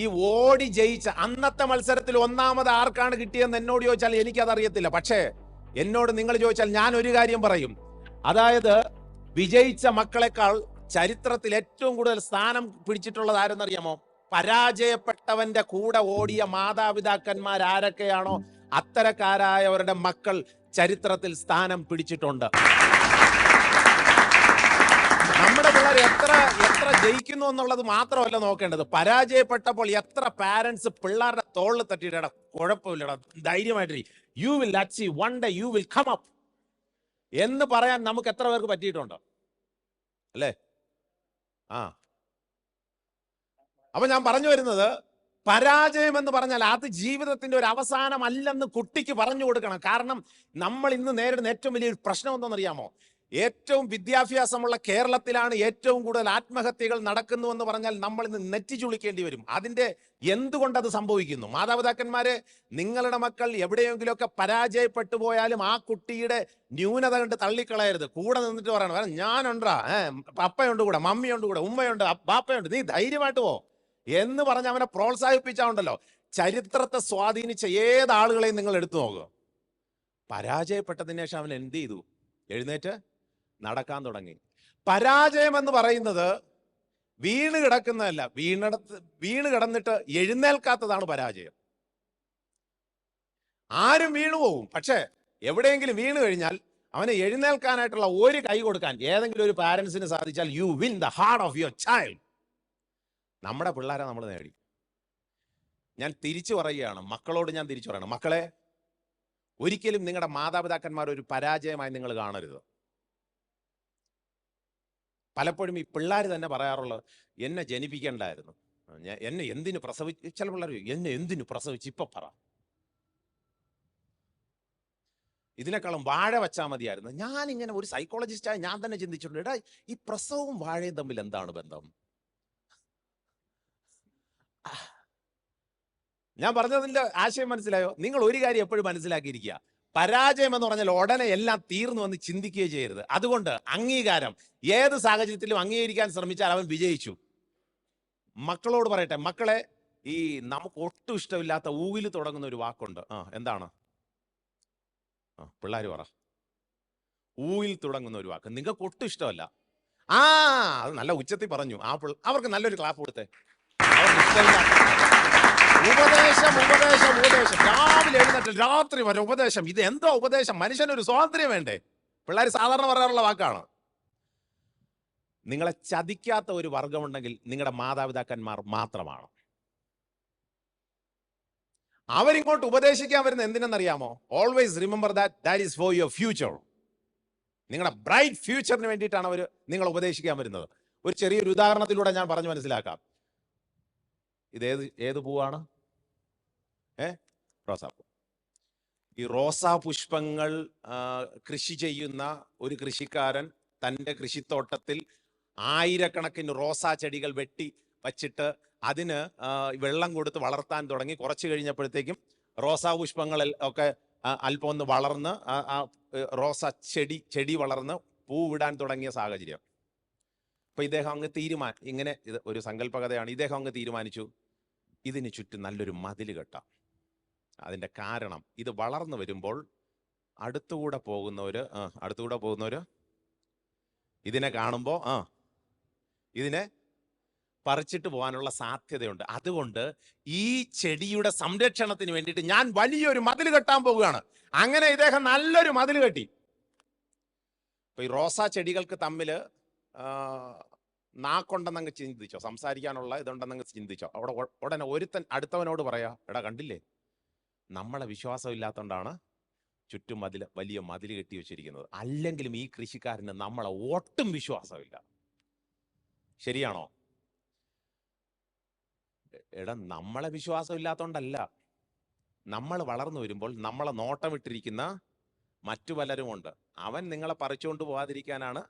ഈ ഓടി ജയിച്ച അന്നത്തെ മത്സരത്തിൽ. ഒന്നാമത് ആർക്കാണ് കിട്ടിയെന്ന് എന്നോട് ചോദിച്ചാൽ എനിക്കതറിയത്തില്ല. പക്ഷേ എന്നോട് നിങ്ങൾ ചോദിച്ചാൽ ഞാൻ ഒരു കാര്യം പറയും. അതായത് വിജയിച്ച മക്കളെക്കാൾ ചരിത്രത്തിൽ ഏറ്റവും കൂടുതൽ സ്ഥാനം പിടിച്ചിട്ടുള്ളത് ആരെന്നറിയാമോ? പരാജയപ്പെട്ടവന്റെ കൂടെ ഓടിയ മാതാപിതാക്കന്മാർ ആരൊക്കെയാണോ അത്തരക്കാരായവരുടെ മക്കൾ ചരിത്രത്തിൽ സ്ഥാനം പിടിച്ചിട്ടുണ്ട്. നമ്മുടെ പിള്ളേർ എത്ര ജയിക്കുന്നു എന്നുള്ളത് മാത്രമല്ല നോക്കേണ്ടത്, പരാജയപ്പെട്ടപ്പോൾ എത്ര പാരന്റ്സ് പിള്ളേരുടെ തോളിൽ തട്ടിയിട കുഴപ്പമില്ലടാ, ധൈര്യമായിട്ട് you will achieve, one day you will come up എന്ന് പറയാൻ നമുക്ക് എത്ര പേർക്ക് പറ്റിയിട്ടുണ്ട് അല്ലേ? അപ്പൊ ഞാൻ പറഞ്ഞു വരുന്നത്, പരാജയം എന്ന് പറഞ്ഞാൽ അത് ജീവിതത്തിന്റെ ഒരു അവസാനമല്ലെന്ന് കുട്ടിക്ക് പറഞ്ഞു കൊടുക്കണം. കാരണം നമ്മൾ ഇന്ന് നേരിടുന്ന ഏറ്റവും വലിയൊരു പ്രശ്നം എന്താണെന്നറിയാമോ? ഏറ്റവും വിദ്യാഭ്യാസമുള്ള കേരളത്തിലാണ് ഏറ്റവും കൂടുതൽ ആത്മഹത്യകൾ നടക്കുന്നുവെന്ന് പറഞ്ഞാൽ നമ്മൾ ഇന്ന് നെറ്റി ചുളിക്കേണ്ടി വരും. അതിന്റെ എന്തുകൊണ്ടത് സംഭവിക്കുന്നു? മാതാപിതാക്കന്മാരെ, നിങ്ങളുടെ മക്കൾ എവിടെയെങ്കിലുമൊക്കെ പരാജയപ്പെട്ടു പോയാലും ആ കുട്ടിയുടെ ന്യൂനത കണ്ട് തള്ളിക്കളയരുത്. കൂടെ നിന്നിട്ട് പറയണം, ഞാനുണ്ടാ, പപ്പയുണ്ട് കൂടെ, മമ്മിയുണ്ട് കൂടെ, ഉമ്മയുണ്ട്, ബാപ്പയുണ്ട്, നീ ധൈര്യമായിട്ട് പോ എന്ന് പറഞ്ഞ് അവനെ പ്രോത്സാഹിപ്പിച്ചാണ്ടല്ലോ. ചരിത്രത്തെ സ്വാധീനിച്ച ഏതാളുകളെയും നിങ്ങൾ എടുത്തു നോക്കുക. പരാജയപ്പെട്ടതിന് ശേഷം അവൻ എന്ത് ചെയ്തു? എഴുന്നേറ്റ് നടക്കാൻ തുടങ്ങി. പരാജയം എന്ന് പറയുന്നത് വീണ് കിടക്കുന്നതല്ല, വീണ് കിടന്നിട്ട് എഴുന്നേൽക്കാത്തതാണ് പരാജയം. ആരും വീണു പോകും, പക്ഷെ എവിടെയെങ്കിലും വീണ് കഴിഞ്ഞാൽ അവനെ എഴുന്നേൽക്കാനായിട്ടുള്ള ഒരു കൈ കൊടുക്കാൻ ഏതെങ്കിലും ഒരു പാരന്റ്സിന് സാധിച്ചാൽ you win the heart of your child. നമ്മുടെ പിള്ളേരെ നമ്മൾ നേടി. ഞാൻ തിരിച്ചു പറയുകയാണ്, മക്കളോട് ഞാൻ തിരിച്ചു പറയണം, മക്കളെ, ഒരിക്കലും നിങ്ങളുടെ മാതാപിതാക്കന്മാർ ഒരു പരാജയമായി നിങ്ങൾ കാണരുത്. പലപ്പോഴും ഈ പിള്ളേർ തന്നെ പറയാറുള്ളത്, എന്നെ ജനിപ്പിക്കേണ്ടായിരുന്നു, എന്നെ എന്തിനു പ്രസവിച്ച്, ചില പിള്ളേർ എന്നെ എന്തിനു പ്രസവിച്ച് ഇപ്പൊ പറ, ഇതിനേക്കാളും വാഴ വെച്ചാൽ മതിയായിരുന്നു. ഞാനിങ്ങനെ ഒരു സൈക്കോളജിസ്റ്റായി ഞാൻ തന്നെ ചിന്തിച്ചിട്ടുണ്ട്, എടാ ഈ പ്രസവവും വാഴയും തമ്മിൽ എന്താണ് ബന്ധം? ഞാൻ പറഞ്ഞതിന്റെ ആശയം മനസ്സിലായോ? നിങ്ങൾ ഒരു കാര്യം എപ്പോഴും മനസ്സിലാക്കിയിരിക്കുക, പരാജയം എന്ന് പറഞ്ഞാൽ ഉടനെ എല്ലാം തീർന്നു എന്ന് ചിന്തിക്കുകയോ ചെയ്യരുത്. അതുകൊണ്ട് അംഗീകാരം ഏത് സാഹചര്യത്തിലും അംഗീകരിക്കാൻ ശ്രമിച്ചാൽ അവൻ വിജയിച്ചു. മക്കളോട് പറയട്ടെ, മക്കളെ, ഈ നമുക്ക് ഒട്ടും ഇഷ്ടമില്ലാത്ത ഊവിൽ തുടങ്ങുന്ന ഒരു വാക്കുണ്ട്. എന്താണ്? പിള്ളേർ പറ. ഊവിൽ തുടങ്ങുന്ന ഒരു വാക്ക് നിങ്ങൾക്ക് ഒട്ടും ഇഷ്ടമല്ല. അത് നല്ല ഉച്ചത്തിൽ പറഞ്ഞു. അവർക്ക് നല്ലൊരു ക്ലാപ്പ് കൊടുത്തേ. അവർക്ക് ഇഷ്ടമില്ല. ഉപദേശം ഉപദേശം ഉപദേശം, രാവിലെ എഴുന്നേറ്റ് രാത്രി വരെ ഉപദേശം. ഇത് എന്തോ ഉപദേശം? മനുഷ്യനൊരു സ്വാതന്ത്ര്യം വേണ്ടേ? പിള്ളേർ സാധാരണ പറയാറുള്ള വാക്കാണ്. നിങ്ങളെ ചതിക്കാത്ത ഒരു വർഗമുണ്ടെങ്കിൽ നിങ്ങളുടെ മാതാപിതാക്കന്മാർ മാത്രമാണ്. അവരിങ്ങോട്ട് ഉപദേശിക്കാൻ വരുന്ന എന്തിനെന്നറിയാമോ? Always remember that is for your future. നിങ്ങളുടെ ബ്രൈറ്റ് ഫ്യൂച്ചറിന് വേണ്ടിയിട്ടാണ് അവർ നിങ്ങൾ ഉപദേശിക്കാൻ വരുന്നത്. ഒരു ചെറിയൊരു ഉദാഹരണത്തിലൂടെ ഞാൻ പറഞ്ഞു മനസ്സിലാക്കാം. ഏത് പൂവാണ്? റോസാപ്പൂ. ഈ റോസാ പുഷ്പങ്ങൾ കൃഷി ചെയ്യുന്ന ഒരു കൃഷിക്കാരൻ തൻ്റെ കൃഷിത്തോട്ടത്തിൽ ആയിരക്കണക്കിന് റോസാ ചെടികൾ വെട്ടി വച്ചിട്ട് അതിന് വെള്ളം കൊടുത്ത് വളർത്താൻ തുടങ്ങി. കുറച്ച് കഴിഞ്ഞപ്പോഴത്തേക്കും റോസാ പുഷ്പങ്ങളിൽ ഒക്കെ അല്പം ഒന്ന് വളർന്ന് റോസാ ചെടി വളർന്ന് പൂവിടാൻ തുടങ്ങിയ സാഹചര്യം. അപ്പൊ ഇദ്ദേഹം അങ്ങ് ഇങ്ങനെ, ഇത് ഒരു സങ്കല്പകഥയാണ്. ഇദ്ദേഹം അങ്ങ് തീരുമാനിച്ചു, ഇതിന് ചുറ്റും നല്ലൊരു മതിൽ കെട്ടാം. അതിന്റെ കാരണം, ഇത് വളർന്നു വരുമ്പോൾ അടുത്തുകൂടെ പോകുന്നവര് ഇതിനെ കാണുമ്പോൾ ഇതിനെ പറിച്ചിട്ട് പോകാനുള്ള സാധ്യതയുണ്ട്. അതുകൊണ്ട് ഈ ചെടിയുടെ സംരക്ഷണത്തിന് വേണ്ടിയിട്ട് ഞാൻ വലിയൊരു മതിൽ കെട്ടാൻ പോവുകയാണ്. അങ്ങനെ ഇദ്ദേഹം നല്ലൊരു മതിൽ കെട്ടി. അപ്പൊ ഈ റോസാ ചെടികൾക്ക് തമ്മിൽ നാക്കുണ്ടെന്നങ്ങ് ചിന്തിച്ചോ, സംസാരിക്കാനുള്ള ഇതുണ്ടെന്നങ്ങ് ചിന്തിച്ചോ. അവിടെ ഉടനെ ഒരുത്തൻ അടുത്തവനോട് പറയാ, എടാ കണ്ടില്ലേ, നമ്മളെ വിശ്വാസം ഇല്ലാത്തതുകൊണ്ടാണ് ചുറ്റും വലിയ മതിൽ കെട്ടി വെച്ചിരിക്കുന്നത്. അല്ലെങ്കിലും ഈ കൃഷിക്കാരന് നമ്മളെ ഒട്ടും വിശ്വാസമില്ല. ശരിയാണോ? എടാ, നമ്മളെ വിശ്വാസം ഇല്ലാത്തതുകൊണ്ടല്ല, നമ്മൾ വളർന്നു വരുമ്പോൾ നമ്മളെ നോട്ടമിട്ടിരിക്കുന്ന മറ്റു പലരുമുണ്ട്. അവൻ നിങ്ങളെ പറിച്ചുകൊണ്ട് പോകാതിരിക്കാനാണ്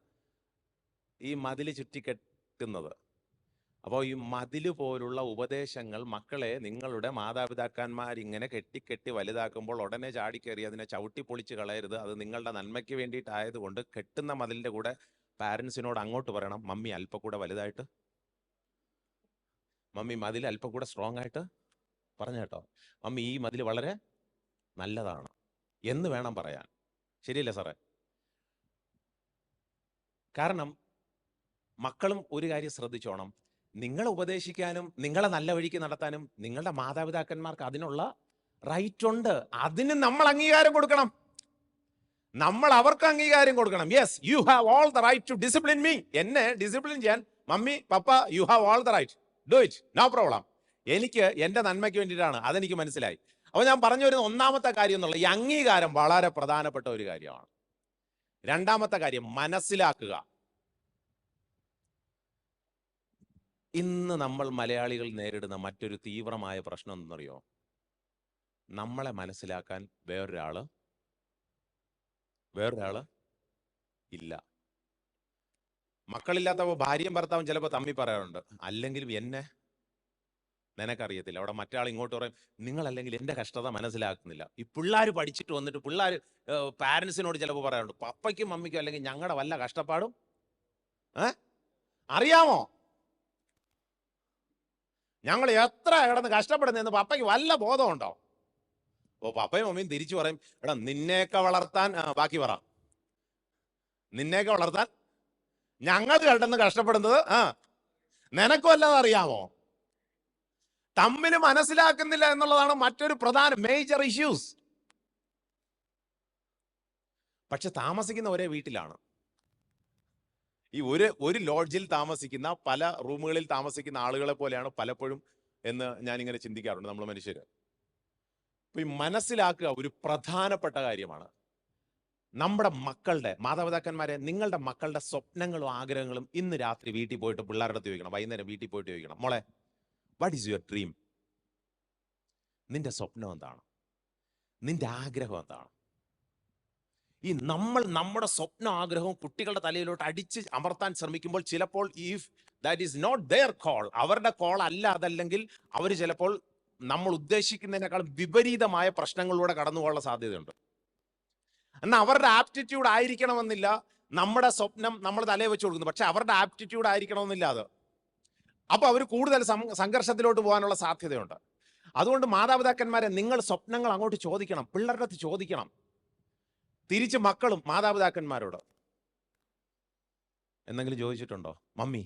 ഈ മതിൽ ചുറ്റിക്കെട്ടുന്നത്. അപ്പോൾ ഈ മതില് പോലുള്ള ഉപദേശങ്ങൾ മക്കളെ നിങ്ങളുടെ മാതാപിതാക്കന്മാർ ഇങ്ങനെ കെട്ടി വലുതാക്കുമ്പോൾ ഉടനെ ചാടിക്കയറി അതിനെ ചവിട്ടിപ്പൊളിച്ച് കളയരുത്. അത് നിങ്ങളുടെ നന്മയ്ക്ക് വേണ്ടിയിട്ടായതുകൊണ്ട് കെട്ടുന്ന മതിലിൻ്റെ കൂടെ പാരൻസിനോട് അങ്ങോട്ട് പറയണം, മമ്മി അല്പം കൂടെ വലുതായിട്ട്, മമ്മി മതിൽ അല്പം കൂടെ സ്ട്രോങ് ആയിട്ട് പറഞ്ഞു കേട്ടോ, മമ്മി ഈ മതിൽ വളരെ നല്ലതാണ് എന്ന് വേണം പറയാൻ. ശരിയല്ലേ സാറേ? കാരണം മക്കളും ഒരു കാര്യം ശ്രദ്ധിച്ചോണം, നിങ്ങളെ ഉപദേശിക്കാനും നിങ്ങളെ നല്ല വഴിക്ക് നടത്താനും നിങ്ങളുടെ മാതാപിതാക്കന്മാർക്ക് അതിനുള്ള റൈറ്റ് ഉണ്ട്. അതിന് നമ്മൾ അംഗീകാരം കൊടുക്കണം. നമ്മൾ അവർക്ക് അംഗീകാരം കൊടുക്കണം. Yes, you have all the right to discipline me. എന്നെ ഡിസിപ്ലിൻ ചെയ്യാൻ mummy papa, you have all the right, do it, no problem. എനിക്ക് എൻ്റെ നന്മയ്ക്ക് വേണ്ടിയിട്ടാണ്, അതെനിക്ക് മനസ്സിലായി. അപ്പോൾ ഞാൻ പറഞ്ഞു വരുന്ന ഒന്നാമത്തെ കാര്യം എന്നുള്ള ഈ അംഗീകാരം വളരെ പ്രധാനപ്പെട്ട ഒരു കാര്യമാണ്. രണ്ടാമത്തെ കാര്യം മനസ്സിലാക്കുക. ഇന്ന് നമ്മൾ മലയാളികൾ നേരിടുന്ന മറ്റൊരു തീവ്രമായ പ്രശ്നം എന്തെന്നറിയോ? നമ്മളെ മനസ്സിലാക്കാൻ വേറൊരാള് ഇല്ല. മക്കളില്ലാത്തപ്പോൾ ഭാര്യയും ഭർത്താവും ചിലപ്പോൾ തമ്മി പറയാറുണ്ട്, അല്ലെങ്കിലും എന്നെ നിനക്കറിയത്തില്ല. അവിടെ മറ്റാൾ ഇങ്ങോട്ട് പറയും, നിങ്ങളല്ലെങ്കിൽ എൻ്റെ കഷ്ടത മനസ്സിലാക്കുന്നില്ല. ഈ പിള്ളേർ പഠിച്ചിട്ട് വന്നിട്ട് പിള്ളേർ പാരൻസിനോട് ചിലപ്പോൾ പറയാറുണ്ട്, പപ്പയ്ക്കും മമ്മിക്കും അല്ലെങ്കിൽ ഞങ്ങളുടെ വല്ല കഷ്ടപ്പാടും അറിയാമോ? ഞങ്ങൾ എത്ര കിടന്ന് കഷ്ടപ്പെടുന്നതെന്ന് പപ്പയ്ക്ക് വല്ല ബോധമുണ്ടോ? ഓ, പപ്പയും മമ്മിയും തിരിച്ചു പറയും, എടാ നിന്നെയൊക്കെ വളർത്താൻ, ബാക്കി പറ, നിന്നെയൊക്കെ വളർത്താൻ ഞങ്ങൾ കിടന്ന് കഷ്ടപ്പെടുന്നത് നിനക്കും അല്ലാതെ അറിയാമോ? തമ്മിൽ മനസ്സിലാക്കുന്നില്ല എന്നുള്ളതാണ് മറ്റൊരു പ്രധാന മേജർ ഇഷ്യൂസ്. പക്ഷെ താമസിക്കുന്ന ഒരേ വീട്ടിലാണ്. ഈ ഒരു ലോഡ്ജിൽ താമസിക്കുന്ന, പല റൂമുകളിൽ താമസിക്കുന്ന ആളുകളെ പോലെയാണ് പലപ്പോഴും എന്ന് ഞാനിങ്ങനെ ചിന്തിക്കാറുണ്ട് നമ്മൾ മനുഷ്യർ. അപ്പൊ ഈ മനസ്സിലാക്കുക ഒരു പ്രധാനപ്പെട്ട കാര്യമാണ്. നമ്മുടെ മക്കളുടെ, മാതാപിതാക്കന്മാരെ, നിങ്ങളുടെ മക്കളുടെ സ്വപ്നങ്ങളും ആഗ്രഹങ്ങളും ഇന്ന് രാത്രി വീട്ടിൽ പോയിട്ട് പിള്ളേരുടെ അടുത്ത് ചോദിക്കണം, വൈകുന്നേരം വീട്ടിൽ പോയിട്ട് ചോദിക്കണം, മോളെ വാട്ട് ഈസ് യുവർ ഡ്രീം? നിന്റെ സ്വപ്നം എന്താണ്? നിന്റെ ആഗ്രഹം എന്താണ്? ഈ നമ്മുടെ സ്വപ്ന ആഗ്രഹവും കുട്ടികളുടെ തലയിലോട്ട് അടിച്ച് അമർത്താൻ ശ്രമിക്കുമ്പോൾ ചിലപ്പോൾ if that is not their call, അവരുടെ കോൾ അല്ല, അതല്ലെങ്കിൽ അവർ ചിലപ്പോൾ നമ്മൾ ഉദ്ദേശിക്കുന്നതിനേക്കാൾ വിപരീതമായ പ്രശ്നങ്ങളിലൂടെ കടന്നു പോകാനുള്ള സാധ്യതയുണ്ട്. എന്നാൽ അവരുടെ ആപ്റ്റിറ്റ്യൂഡ് ആയിരിക്കണമെന്നില്ല നമ്മുടെ സ്വപ്നം നമ്മൾ തലയെ വെച്ച് കൊടുക്കുന്നു. പക്ഷെ അവരുടെ ആപ്റ്റിറ്റ്യൂഡ് ആയിരിക്കണമെന്നില്ല അത്. അപ്പൊ അവർ കൂടുതൽ സംഘർഷത്തിലോട്ട് പോകാനുള്ള സാധ്യതയുണ്ട്. അതുകൊണ്ട് മാതാപിതാക്കന്മാരെ, നിങ്ങൾ സ്വപ്നങ്ങൾ അങ്ങോട്ട് ചോദിക്കണം, പിള്ളേരുടെ അടുത്ത് ചോദിക്കണം. തിരിച്ച് മക്കളും മാതാപിതാക്കന്മാരോട് എന്തെങ്കിലും ചോദിച്ചിട്ടുണ്ടോ? Mummy,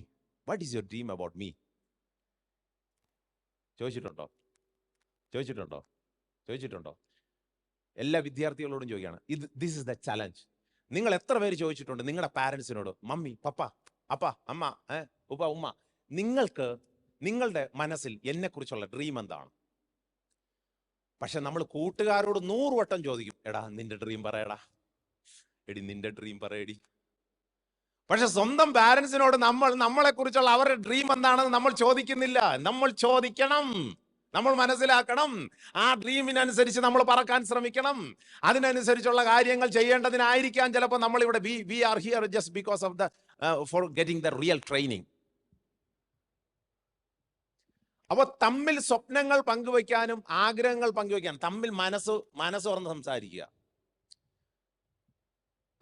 what is your dream about me? ചോദിച്ചിട്ടുണ്ടോ? എല്ലാ വിദ്യാർത്ഥികളോടും ചോദിക്കുകയാണ്. This is the challenge. നിങ്ങൾ എത്ര പേര് ചോദിച്ചിട്ടുണ്ട് നിങ്ങളുടെ പാരൻസിനോട്, മമ്മി, പപ്പ, അപ്പ, അമ്മ, ഉപ്പ, ഉമ്മ, നിങ്ങൾക്ക് നിങ്ങളുടെ മനസ്സിൽ എന്നെക്കുറിച്ചുള്ള ഡ്രീം എന്താണ്? പക്ഷെ നമ്മൾ കൂട്ടുകാരോട് 100 വട്ടം ചോദിക്കും, എടാ നിന്റെ ഡ്രീം പറയടാ, എടി നിന്റെ ഡ്രീം പറയടി. പക്ഷെ സ്വന്തം പാരൻസിനോട് നമ്മളെ കുറിച്ചുള്ള അവരുടെ ഡ്രീം എന്താണെന്ന് നമ്മൾ ചോദിക്കുന്നില്ല. നമ്മൾ ചോദിക്കണം, നമ്മൾ മനസ്സിലാക്കണം. ആ ഡ്രീമിനനുസരിച്ച് നമ്മൾ പറക്കാൻ ശ്രമിക്കണം. അതിനനുസരിച്ചുള്ള കാര്യങ്ങൾ ചെയ്യേണ്ടതിനായിരിക്കാം ചിലപ്പോൾ നമ്മൾ ഇവിടെ we are here just because of the forgetting the real training. അപ്പോൾ തമ്മിൽ സ്വപ്നങ്ങൾ പങ്കുവയ്ക്കാനും ആഗ്രഹങ്ങൾ പങ്കുവയ്ക്കാനും തമ്മിൽ മനസ്സ് തുറന്ന് സംസാരിക്കുക.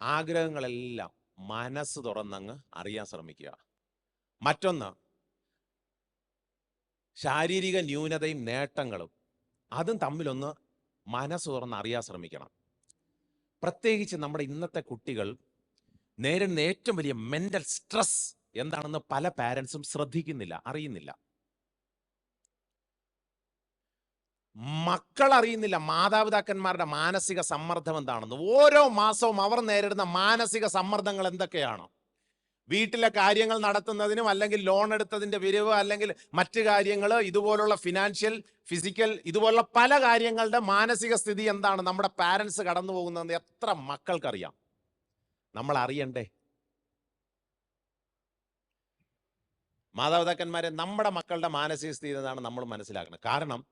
ആഗ്രഹങ്ങളെല്ലാം മനസ്സ് തുറന്നങ്ങ് അറിയാൻ ശ്രമിക്കുക. മറ്റൊന്ന്, ശാരീരിക ന്യൂനതയും നേട്ടങ്ങളും അതും തമ്മിലൊന്ന് മനസ്സ് തുറന്ന് അറിയാൻ ശ്രമിക്കണം. പ്രത്യേകിച്ച് നമ്മുടെ ഇന്നത്തെ കുട്ടികൾ നേരിടുന്ന ഏറ്റവും വലിയ മെന്റൽ സ്ട്രെസ് എന്താണെന്ന് പല പാരൻസും ശ്രദ്ധിക്കുന്നില്ല, അറിയുന്നില്ല. മക്കൾ അറിയുന്നില്ല മാതാപിതാക്കന്മാരുടെ മാനസിക സമ്മർദ്ദം എന്താണെന്ന്. ഓരോ മാസവും അവർ നേരിടുന്ന മാനസിക സമ്മർദ്ദങ്ങൾ എന്തൊക്കെയാണ്? വീട്ടിലെ കാര്യങ്ങൾ നടത്തുന്നതിനും, അല്ലെങ്കിൽ ലോൺ എടുത്തതിന്റെ പിരിവ്, അല്ലെങ്കിൽ മറ്റു കാര്യങ്ങൾ, ഇതുപോലുള്ള ഫിനാൻഷ്യൽ, ഫിസിക്കൽ, ഇതുപോലുള്ള പല കാര്യങ്ങളുടെ മാനസിക സ്ഥിതി എന്താണ് നമ്മുടെ പാരൻസ് കടന്നു പോകുന്നതെന്ന് എത്ര മക്കൾക്കറിയാം? നമ്മൾ അറിയണ്ടേ? മാതാപിതാക്കന്മാരെ, നമ്മുടെ മക്കളുടെ മാനസിക സ്ഥിതി എന്താണ് നമ്മൾ മനസ്സിലാക്കണം. കാരണം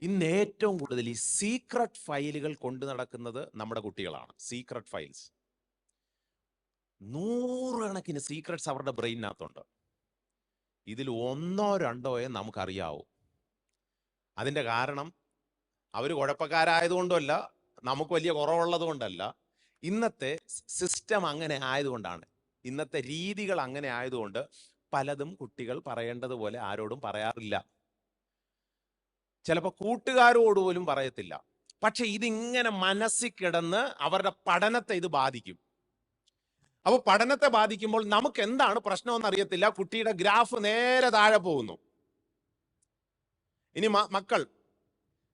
ഇന്ന് ഏറ്റവും കൂടുതൽ ഈ സീക്രട്ട് ഫയലുകൾ കൊണ്ടു നടക്കുന്നത് നമ്മുടെ കുട്ടികളാണ്. സീക്രട്ട് ഫയൽസ്, 100 കണക്കിന് സീക്രട്സ് അവരുടെ ബ്രെയിനകത്തുണ്ട്. ഇതിൽ 1 or 2 നമുക്കറിയാവൂ. അതിൻ്റെ കാരണം അവർ കുഴപ്പക്കാരായതുകൊണ്ടല്ല, നമുക്ക് വലിയ കുറവുള്ളത് കൊണ്ടല്ല. ഇന്നത്തെ സിസ്റ്റം അങ്ങനെ ആയതുകൊണ്ടാണ്, ഇന്നത്തെ രീതികൾ അങ്ങനെ ആയതുകൊണ്ട് പലതും കുട്ടികൾ പറയേണ്ടതുപോലെ ആരോടും പറയാറില്ല. ചിലപ്പോൾ കൂട്ടുകാരോട് പോലും പറയത്തില്ല. പക്ഷെ ഇതിങ്ങനെ മനസ്സിൽ കിടന്ന് അവരുടെ പഠനത്തെ ഇത് ബാധിക്കും. അപ്പോൾ പഠനത്തെ ബാധിക്കുമ്പോൾ നമുക്ക് എന്താണ് പ്രശ്നമെന്ന് അറിയത്തില്ല. കുട്ടിയുടെ ഗ്രാഫ് നേരെ താഴെ പോകുന്നു. ഇനി മക്കൾ,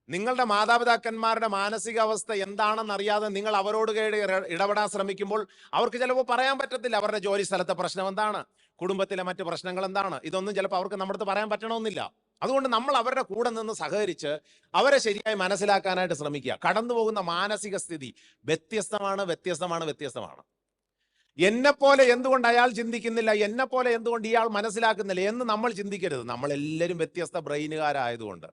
നിങ്ങളുടെ മാതാപിതാക്കന്മാരുടെ മാനസികാവസ്ഥ എന്താണെന്ന് അറിയാതെ നിങ്ങൾ അവരോട് ഇടപെടാൻ ശ്രമിക്കുമ്പോൾ അവർക്ക് ചിലപ്പോൾ പറയാൻ പറ്റത്തില്ല. അവരുടെ ജോലി സ്ഥലത്തെ പ്രശ്നം എന്താണ്, കുടുംബത്തിലെ മറ്റ് പ്രശ്നങ്ങൾ എന്താണ്, ഇതൊന്നും ചിലപ്പോൾ അവർക്ക് നമ്മുടെ അടുത്ത് പറയാൻ പറ്റണമെന്നില്ല. അതുകൊണ്ട് നമ്മൾ അവരുടെ കൂടെ നിന്ന് സഹകരിച്ച് അവരെ ശരിയായി മനസ്സിലാക്കാനായിട്ട് ശ്രമിക്കുക. കടന്നു പോകുന്ന മാനസിക സ്ഥിതി വ്യത്യസ്തമാണ്. എന്നെപ്പോലെ എന്തുകൊണ്ട് അയാൾ ചിന്തിക്കുന്നില്ല, എന്നെപ്പോലെ എന്തുകൊണ്ട് ഇയാൾ മനസ്സിലാക്കുന്നില്ല എന്ന് നമ്മൾ ചിന്തിക്കരുത്. നമ്മളെല്ലാവരും വ്യത്യസ്ത ബ്രെയിനുകാരായതുകൊണ്ട്.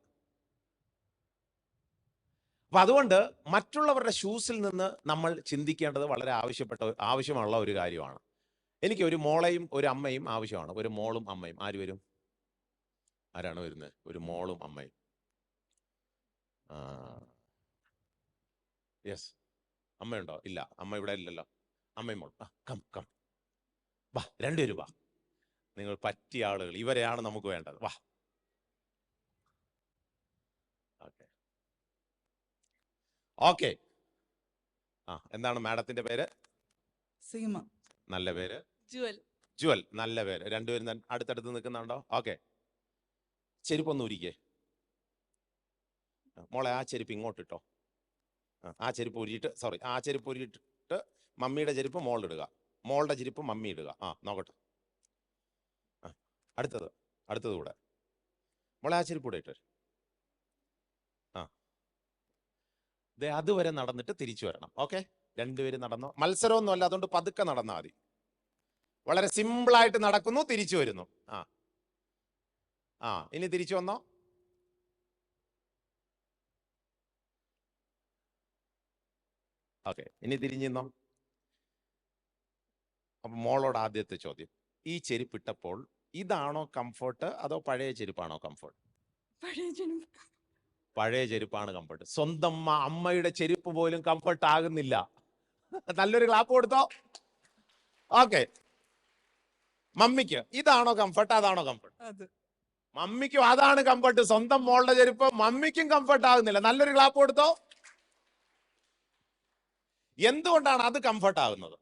അപ്പൊ അതുകൊണ്ട് മറ്റുള്ളവരുടെ ഷൂസിൽ നിന്ന് നമ്മൾ ചിന്തിക്കേണ്ടത് വളരെ ആവശ്യമുള്ള ഒരു കാര്യമാണ്. എനിക്ക് ഒരു മോളെയും ഒരു അമ്മയും ആവശ്യമാണ്. ഒരു മോളും അമ്മയും. ആര് വരും? ആരാണ് വരുന്നത്? ഒരു മോളും അമ്മയും. യെസ്, അമ്മയുണ്ടോ? ഇല്ല, അമ്മ ഇവിടെ ഇല്ലല്ലോ. അമ്മയും മോൾ, കം വാ, 2 പേരും വാ. നിങ്ങൾ പറ്റിയ ആളുകൾ, ഇവരെയാണ് നമുക്ക് വേണ്ടത്. വാ. ഓക്കെ. എന്താണ് മാഡത്തിന്റെ പേര്? സീമ. നല്ല പേര്. ജുവൽ. നല്ല പേര്. 2 പേരും അടുത്തടുത്ത് നിൽക്കുന്നുണ്ടോ? ഓക്കെ. ചെരുപ്പൊന്ന് ഉരിക്കേ മോളെ. ആ ചെരുപ്പ് ഇങ്ങോട്ടിട്ടോ. ആ ചെരുപ്പ് ഉരിയിട്ട് മമ്മിയുടെ ചെരുപ്പ് മോളിടുക, മോളുടെ ചെരുപ്പ് മമ്മി ഇടുക. നോക്കട്ടെ. അടുത്തത് കൂടെ. മോളെ ആ ചെരുപ്പ് കൂടെ ഇട്ട്. അതുവരെ നടന്നിട്ട് തിരിച്ചു വരണം. ഓക്കെ, 2 പേര് നടന്നോ. മത്സരമൊന്നും അല്ല, അതുകൊണ്ട് പതുക്കെ നടന്നാൽ മതി. വളരെ സിമ്പിളായിട്ട് നടക്കുന്നു, തിരിച്ചു വരുന്നു. ഇനി തിരിച്ചു വന്നോ. ഓക്കെ, ഇനി തിരിഞ്ഞോ. അപ്പൊ മോളോട് ആദ്യത്തെ ചോദ്യം, ഈ ചെരുപ്പിട്ടപ്പോൾ ഇതാണോ കംഫർട്ട് അതോ പഴയ ചെരുപ്പാണോ കംഫർട്ട്? പഴയ ചെരുപ്പാണ് കംഫർട്ട്. സ്വന്തം അമ്മയുടെ ചെരുപ്പ് പോലും കംഫർട്ട് ആകുന്നില്ല. നല്ലൊരു ക്ലാപ്പ് കൊടുത്തോ. ഓക്കെ, മമ്മിക്ക് ഇതാണോ കംഫർട്ട്, അതാണോ കംഫർട്ട്? അത് മമ്മിക്കും അതാണ് കംഫർട്ട്. സ്വന്തം മോളുടെ ചെരുപ്പ് മമ്മിക്കും കംഫർട്ട് ആകുന്നില്ല. നല്ലൊരു ക്ലാപ്പ് കൊടുത്തോ. എന്തുകൊണ്ടാണ് അത് കംഫർട്ട് ആകുന്നത്?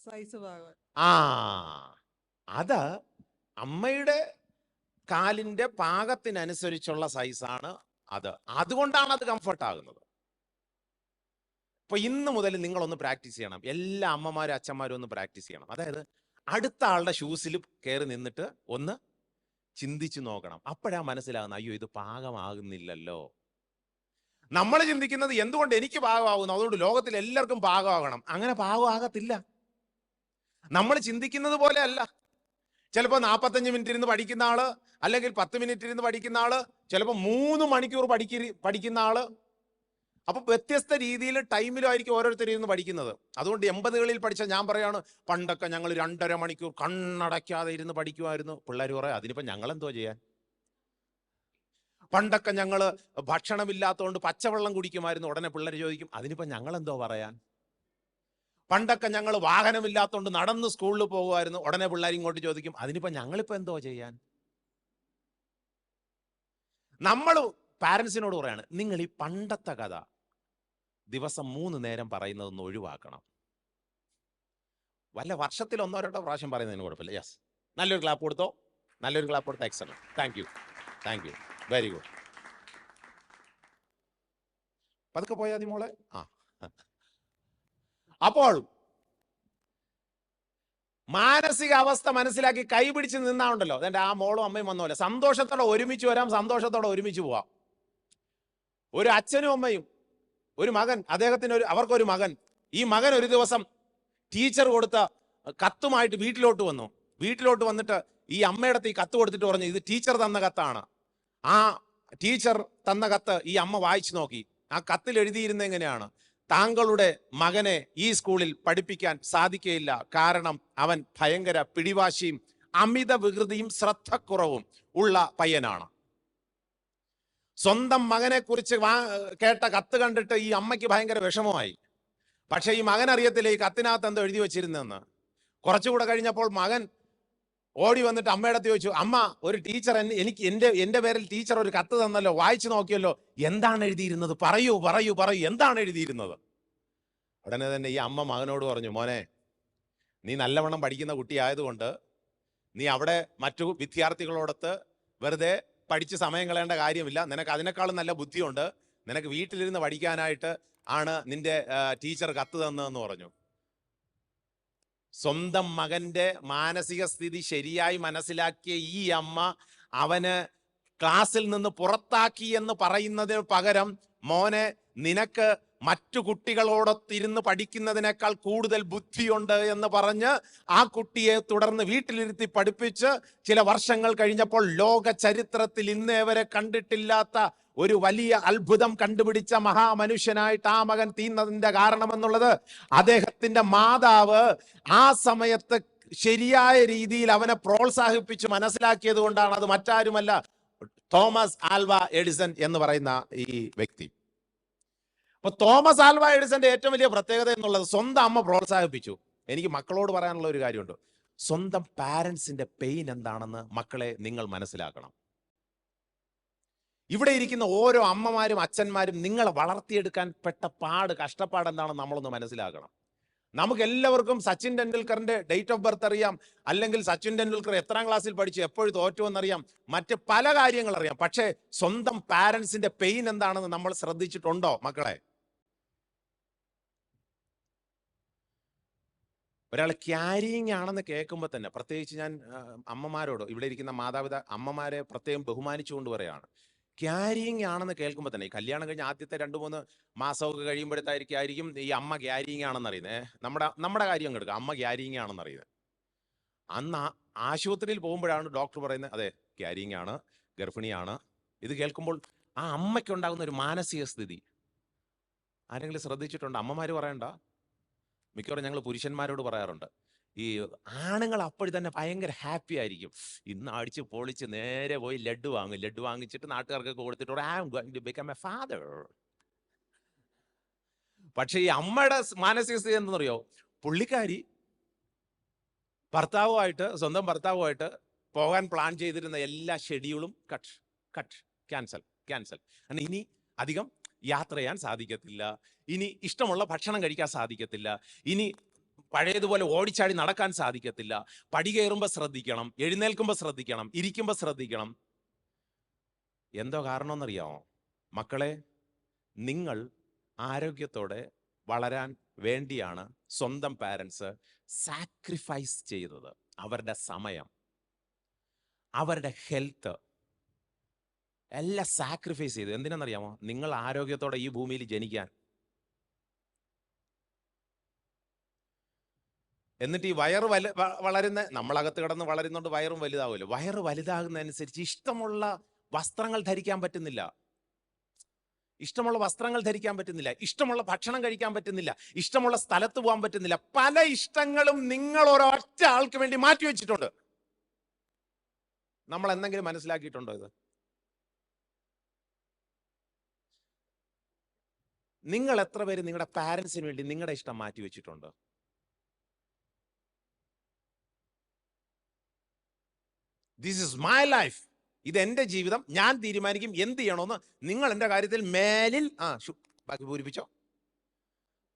സൈസ് ഭാഗം. ആ, അത് അമ്മയുടെ കാലിന്റെ പാകത്തിനനുസരിച്ചുള്ള സൈസാണ് അത്. അതുകൊണ്ടാണ് അത് കംഫർട്ട് ആകുന്നത്. അപ്പൊ ഇന്ന് മുതൽ നിങ്ങളൊന്ന് പ്രാക്ടീസ് ചെയ്യണം. എല്ലാ അമ്മമാരും അച്ഛന്മാരും ഒന്ന് പ്രാക്ടീസ് ചെയ്യണം. അതായത് അടുത്ത ആളുടെ ഷൂസിൽ കയറി നിന്നിട്ട് ഒന്ന് ചിന്തിച്ചു നോക്കണം. അപ്പോഴാ മനസ്സിലാകുന്ന, അയ്യോ ഇത് പാകമാകുന്നില്ലല്ലോ. നമ്മൾ ചിന്തിക്കുന്നത് എന്തുകൊണ്ട് എനിക്ക് പാകമാകുന്നു, അതുകൊണ്ട് ലോകത്തിൽ എല്ലാവർക്കും പാകമാകണം. അങ്ങനെ പാകമാകത്തില്ല. നമ്മൾ ചിന്തിക്കുന്നത് പോലെ അല്ല. ചിലപ്പോൾ 45 മിനിറ്റ് ഇരുന്ന് പഠിക്കുന്ന ആള്, അല്ലെങ്കിൽ 10 മിനിറ്റ് ഇരുന്ന് പഠിക്കുന്ന ആള്, ചിലപ്പോൾ 3 മണിക്കൂർ പഠിക്കുന്ന ആള്. അപ്പൊ വ്യത്യസ്ത രീതിയിൽ ടൈമിലും ആയിരിക്കും ഓരോരുത്തരും ഇരുന്ന് പഠിക്കുന്നത്. അതുകൊണ്ട് 80കളിൽ പഠിച്ച ഞാൻ പറയാണ്, പണ്ടൊക്കെ ഞങ്ങൾ 2.5 മണിക്കൂർ കണ്ണടയ്ക്കാതെ ഇരുന്ന് പഠിക്കുമായിരുന്നു. പിള്ളേർ പറയാം, അതിനിപ്പോ ഞങ്ങൾ എന്തോ ചെയ്യാൻ? പണ്ടൊക്കെ ഞങ്ങൾ ഭക്ഷണമില്ലാത്തതുകൊണ്ട് പച്ചവെള്ളം കുടിക്കുമായിരുന്നു. ഉടനെ പിള്ളേർ ചോദിക്കും, അതിനിപ്പോ ഞങ്ങൾ എന്തോ പറയാൻ? പണ്ടൊക്കെ ഞങ്ങൾ വാഹനമില്ലാത്തതുകൊണ്ട് നടന്ന് സ്കൂളിൽ പോകുമായിരുന്നു. ഉടനെ പിള്ളേർ ഇങ്ങോട്ട് ചോദിക്കും, അതിനിപ്പോ ഞങ്ങളിപ്പോ എന്തോ ചെയ്യാൻ? നമ്മൾ പാരൻസിനോട് പറയാണ്, നിങ്ങൾ ഈ പണ്ടത്തെ കഥ ദിവസം 3 നേരം പറയുന്നതൊന്ന് ഒഴിവാക്കണം. വല്ല വർഷത്തിൽ 1-2 പ്രാവശ്യം പറയുന്നതിന് കുഴപ്പമില്ല. യെസ്, നല്ലൊരു ക്ലാപ്പ് കൊടുത്തോ. നല്ലൊരു ക്ലാപ്പ് കൊടുത്തോ. Excellent, thank you, thank you, very good. പതുക്കെ പോയാ മതി മോളെ. അപ്പോൾ മാനസിക അവസ്ഥ മനസ്സിലാക്കി കൈപിടിച്ച് നിന്നാണ്ടല്ലോ, അതെന്റെ ആ മോളും അമ്മയും വന്ന പോലെ സന്തോഷത്തോടെ ഒരുമിച്ച് വരാം, സന്തോഷത്തോടെ ഒരുമിച്ച് പോവാം. ഒരു അച്ഛനും അമ്മയും ഒരു മകൻ, അവർക്കൊരു മകൻ. ഈ മകൻ ഒരു ദിവസം ടീച്ചർ കൊടുത്ത കത്തുമായിട്ട് വീട്ടിലോട്ട് വന്നു. വീട്ടിലോട്ട് വന്നിട്ട് ഈ അമ്മയുടെ ഈ കത്ത് കൊടുത്തിട്ട് പറഞ്ഞു, ഇത് ടീച്ചർ തന്ന കത്താണ്. ആ ടീച്ചർ തന്ന കത്ത് ഈ അമ്മ വായിച്ചു നോക്കി. ആ കത്തിൽ എഴുതിയിരുന്ന എങ്ങനെയാണ്, താങ്കളുടെ മകനെ ഈ സ്കൂളിൽ പഠിപ്പിക്കാൻ സാധിക്കുകയില്ല, കാരണം അവൻ ഭയങ്കര പിടിവാശിയും അമിത വികൃതിയും ശ്രദ്ധക്കുറവും ഉള്ള പയ്യനാണ്. സ്വന്തം മകനെ കുറിച്ച് കേട്ട കത്ത് കണ്ടിട്ട് ഈ അമ്മയ്ക്ക് ഭയങ്കര വിഷമമായി. പക്ഷെ ഈ മകൻ അറിയത്തില്ല ഈ കത്തിനകത്ത് എന്തോ എഴുതി വെച്ചിരുന്നെന്ന്. കുറച്ചുകൂടെ കഴിഞ്ഞപ്പോൾ മകൻ ഓടി വന്നിട്ട് അമ്മയുടെ ചോദിച്ചു, അമ്മ, ഒരു ടീച്ചർ എനിക്ക് എന്റെ പേരിൽ ടീച്ചർ ഒരു കത്ത് തന്നല്ലോ, വായിച്ചു നോക്കിയല്ലോ, എന്താണ് എഴുതിയിരുന്നത്? പറയൂ പറയൂ പറയൂ, എന്താണ് എഴുതിയിരുന്നത്? ഉടനെ തന്നെ ഈ അമ്മ മകനോട് പറഞ്ഞു, മോനെ, നീ നല്ലവണ്ണം പഠിക്കുന്ന കുട്ടിയായതുകൊണ്ട് നീ അവിടെ മറ്റു വിദ്യാർത്ഥികളോടൊത്ത് വെറുതെ പഠിച്ച് സമയം കളയേണ്ട കാര്യമില്ല. നിനക്ക് അതിനേക്കാളും നല്ല ബുദ്ധിയുണ്ട്. നിനക്ക് വീട്ടിലിരുന്ന് പഠിക്കാനായിട്ട് ആണ് നിന്റെ ടീച്ചർ കത്ത് തന്നതെന്ന് പറഞ്ഞു. സ്വന്തം മകന്റെ മാനസിക സ്ഥിതി ശരിയായി മനസ്സിലാക്കിയ ഈ അമ്മ അവന് ക്ലാസ്സിൽ നിന്ന് പുറത്താക്കി എന്ന് പറയുന്നതിന് പകരം, മോനെ, നിനക്ക് മറ്റു കുട്ടികളോടൊത്തിരുന്ന് പഠിക്കുന്നതിനേക്കാൾ കൂടുതൽ ബുദ്ധിയുണ്ട് എന്ന് പറഞ്ഞ് ആ കുട്ടിയെ തുടർന്ന് വീട്ടിലിരുത്തി പഠിപ്പിച്ച് ചില വർഷങ്ങൾ കഴിഞ്ഞപ്പോൾ ലോക ചരിത്രത്തിൽ ഇന്നേ വരെ കണ്ടിട്ടില്ലാത്ത ഒരു വലിയ അത്ഭുതം കണ്ടുപിടിച്ച മഹാമനുഷ്യനായിട്ട് ആ മകൻ തീർന്നതിന്റെ കാരണമെന്നുള്ളത് അദ്ദേഹത്തിന്റെ മാതാവ് ആ സമയത്ത് ശരിയായ രീതിയിൽ അവനെ പ്രോത്സാഹിപ്പിച്ച് മനസ്സിലാക്കിയത് കൊണ്ടാണ്. അത് മറ്റാരുമല്ല, തോമസ് ആൽവ എഡിസൺ എന്ന് പറയുന്ന ഈ വ്യക്തി. അപ്പൊ തോമസ് ആൽവ എഡിസന്റെ ഏറ്റവും വലിയ പ്രത്യേകത എന്നുള്ളത് സ്വന്തം അമ്മ പ്രോത്സാഹിപ്പിച്ചു. എനിക്ക് മക്കളോട് പറയാനുള്ള ഒരു കാര്യമുണ്ട്, സ്വന്തം പാരൻസിന്റെ പെയിൻ എന്താണെന്ന് മക്കളെ നിങ്ങൾ മനസ്സിലാക്കണം. ഇവിടെ ഇരിക്കുന്ന ഓരോ അമ്മമാരും അച്ഛന്മാരും നിങ്ങളെ വളർത്തിയെടുക്കാൻ പെട്ട കഷ്ടപ്പാട് എന്താണെന്ന് നമ്മളൊന്ന് മനസ്സിലാക്കണം. നമുക്ക് എല്ലാവർക്കും സച്ചിൻ ടെണ്ടുൽക്കറിന്റെ ഡേറ്റ് ഓഫ് ബർത്ത് അറിയാം, അല്ലെങ്കിൽ സച്ചിൻ ടെണ്ടുൽക്കർ എത്രാം ക്ലാസ്സിൽ പഠിച്ചു, എപ്പോഴും തോറ്റുവെന്നറിയാം, മറ്റ് പല കാര്യങ്ങൾ അറിയാം. പക്ഷേ സ്വന്തം പാരൻസിന്റെ പെയിൻ എന്താണെന്ന് നമ്മൾ ശ്രദ്ധിച്ചിട്ടുണ്ടോ മക്കളെ? ഒരാൾ ക്യാരിയിങ് ആണെന്ന് കേൾക്കുമ്പോൾ തന്നെ, പ്രത്യേകിച്ച് ഞാൻ അമ്മമാരോട്, ഇവിടെ ഇരിക്കുന്ന അമ്മമാരെ പ്രത്യേകം ബഹുമാനിച്ചുകൊണ്ട് പറയാണ്, ക്യാരിയിങ് ആണെന്ന് കേൾക്കുമ്പോൾ തന്നെ, ഈ കല്യാണം കഴിഞ്ഞ ആദ്യത്തെ 2-3 മാസമൊക്കെ കഴിയുമ്പോഴത്തായിരിക്കും ഈ അമ്മ ക്യാരിയിങ് ആണെന്ന് അറിയുന്നത്. നമ്മുടെ കാര്യം എടുക്കുക, അമ്മ ക്യാരിയിങ് ആണെന്ന് അറിയുന്നത്. അന്ന് ആശുപത്രിയിൽ പോകുമ്പോഴാണ് ഡോക്ടർ പറയുന്നത്, അതെ ക്യാരിയിങ് ആണ്, ഗർഭിണിയാണ്. ഇത് കേൾക്കുമ്പോൾ ആ അമ്മയ്ക്കുണ്ടാകുന്ന ഒരു മാനസിക സ്ഥിതി ആരെങ്കിലും ശ്രദ്ധിച്ചിട്ടുണ്ടോ? അമ്മമാർ പറയണ്ട, മിക്കവാറും ഞങ്ങൾ പുരുഷന്മാരോട് പറയാറുണ്ട്, ഈ ആണുങ്ങൾ അപ്പോഴും തന്നെ ഭയങ്കര ഹാപ്പി ആയിരിക്കും. ഇന്ന് അടിച്ച് പൊളിച്ച് നേരെ പോയി ലഡ്ഡു വാങ്ങിച്ചിട്ട് നാട്ടുകാർക്കൊക്കെ കൊടുത്തിട്ട് I am going to become a father. പക്ഷെ ഈ അമ്മയുടെ മാനസിക സ്ഥിതി എന്തെന്നറിയോ? പുള്ളിക്കാരി സ്വന്തം ഭർത്താവുമായിട്ട് പോകാൻ പ്ലാൻ ചെയ്തിരുന്ന എല്ലാ ഷെഡ്യൂളും കട്ട് ക്യാൻസൽ. കാരണം ഇനി അധികം യാത്ര ചെയ്യാൻ സാധിക്കത്തില്ല, ഇനി ഇഷ്ടമുള്ള ഭക്ഷണം കഴിക്കാൻ സാധിക്കത്തില്ല, ഇനി പഴയതുപോലെ ഓടിച്ചാടി നടക്കാൻ സാധിക്കത്തില്ല, പടി കയറുമ്പോൾ ശ്രദ്ധിക്കണം, എഴുന്നേൽക്കുമ്പോൾ ശ്രദ്ധിക്കണം, ഇരിക്കുമ്പോൾ ശ്രദ്ധിക്കണം. എന്തോ കാരണമെന്നറിയാമോ മക്കളെ? നിങ്ങൾ ആരോഗ്യത്തോടെ വളരാൻ വേണ്ടിയാണ് സ്വന്തം പാരൻസ് സാക്രിഫൈസ് ചെയ്തത്. അവരുടെ സമയം, അവരുടെ ഹെൽത്ത് എല്ലാം സാക്രിഫൈസ് ചെയ്തു. എന്തിനാണെന്നറിയാമോ? നിങ്ങൾ ആരോഗ്യത്തോടെ ഈ ഭൂമിയിൽ ജനിക്കാൻ. എന്നിട്ട് ഈ വയറ് വളരുന്ന, നമ്മളകത്ത് കിടന്ന് വളരുന്നോണ്ട് വയറും വലുതാവുമല്ലോ. വയറ് വലുതാകുന്നതനുസരിച്ച് ഇഷ്ടമുള്ള വസ്ത്രങ്ങൾ ധരിക്കാൻ പറ്റുന്നില്ല, ഇഷ്ടമുള്ള ഭക്ഷണം കഴിക്കാൻ പറ്റുന്നില്ല, ഇഷ്ടമുള്ള സ്ഥലത്ത് പോകാൻ പറ്റുന്നില്ല. പല ഇഷ്ടങ്ങളും നിങ്ങൾ ഒരൊറ്റ ആൾക്ക് വേണ്ടി മാറ്റിവെച്ചിട്ടുണ്ട്. നമ്മൾ എന്തെങ്കിലും മനസ്സിലാക്കിയിട്ടുണ്ടോ ഇത്? നിങ്ങൾ എത്ര പേര് നിങ്ങളുടെ പാരൻസിന് വേണ്ടി നിങ്ങളുടെ ഇഷ്ടം മാറ്റിവെച്ചിട്ടുണ്ട്? ദിസ് ഇസ് മൈ ലൈഫ്, ഇത് എൻ്റെ ജീവിതം, ഞാൻ തീരുമാനിക്കും എന്ത് ചെയ്യണമെന്ന്. നിങ്ങൾ എൻ്റെ കാര്യത്തിൽ മേലിൽ ബാക്കി പൂരിപ്പിച്ചോ,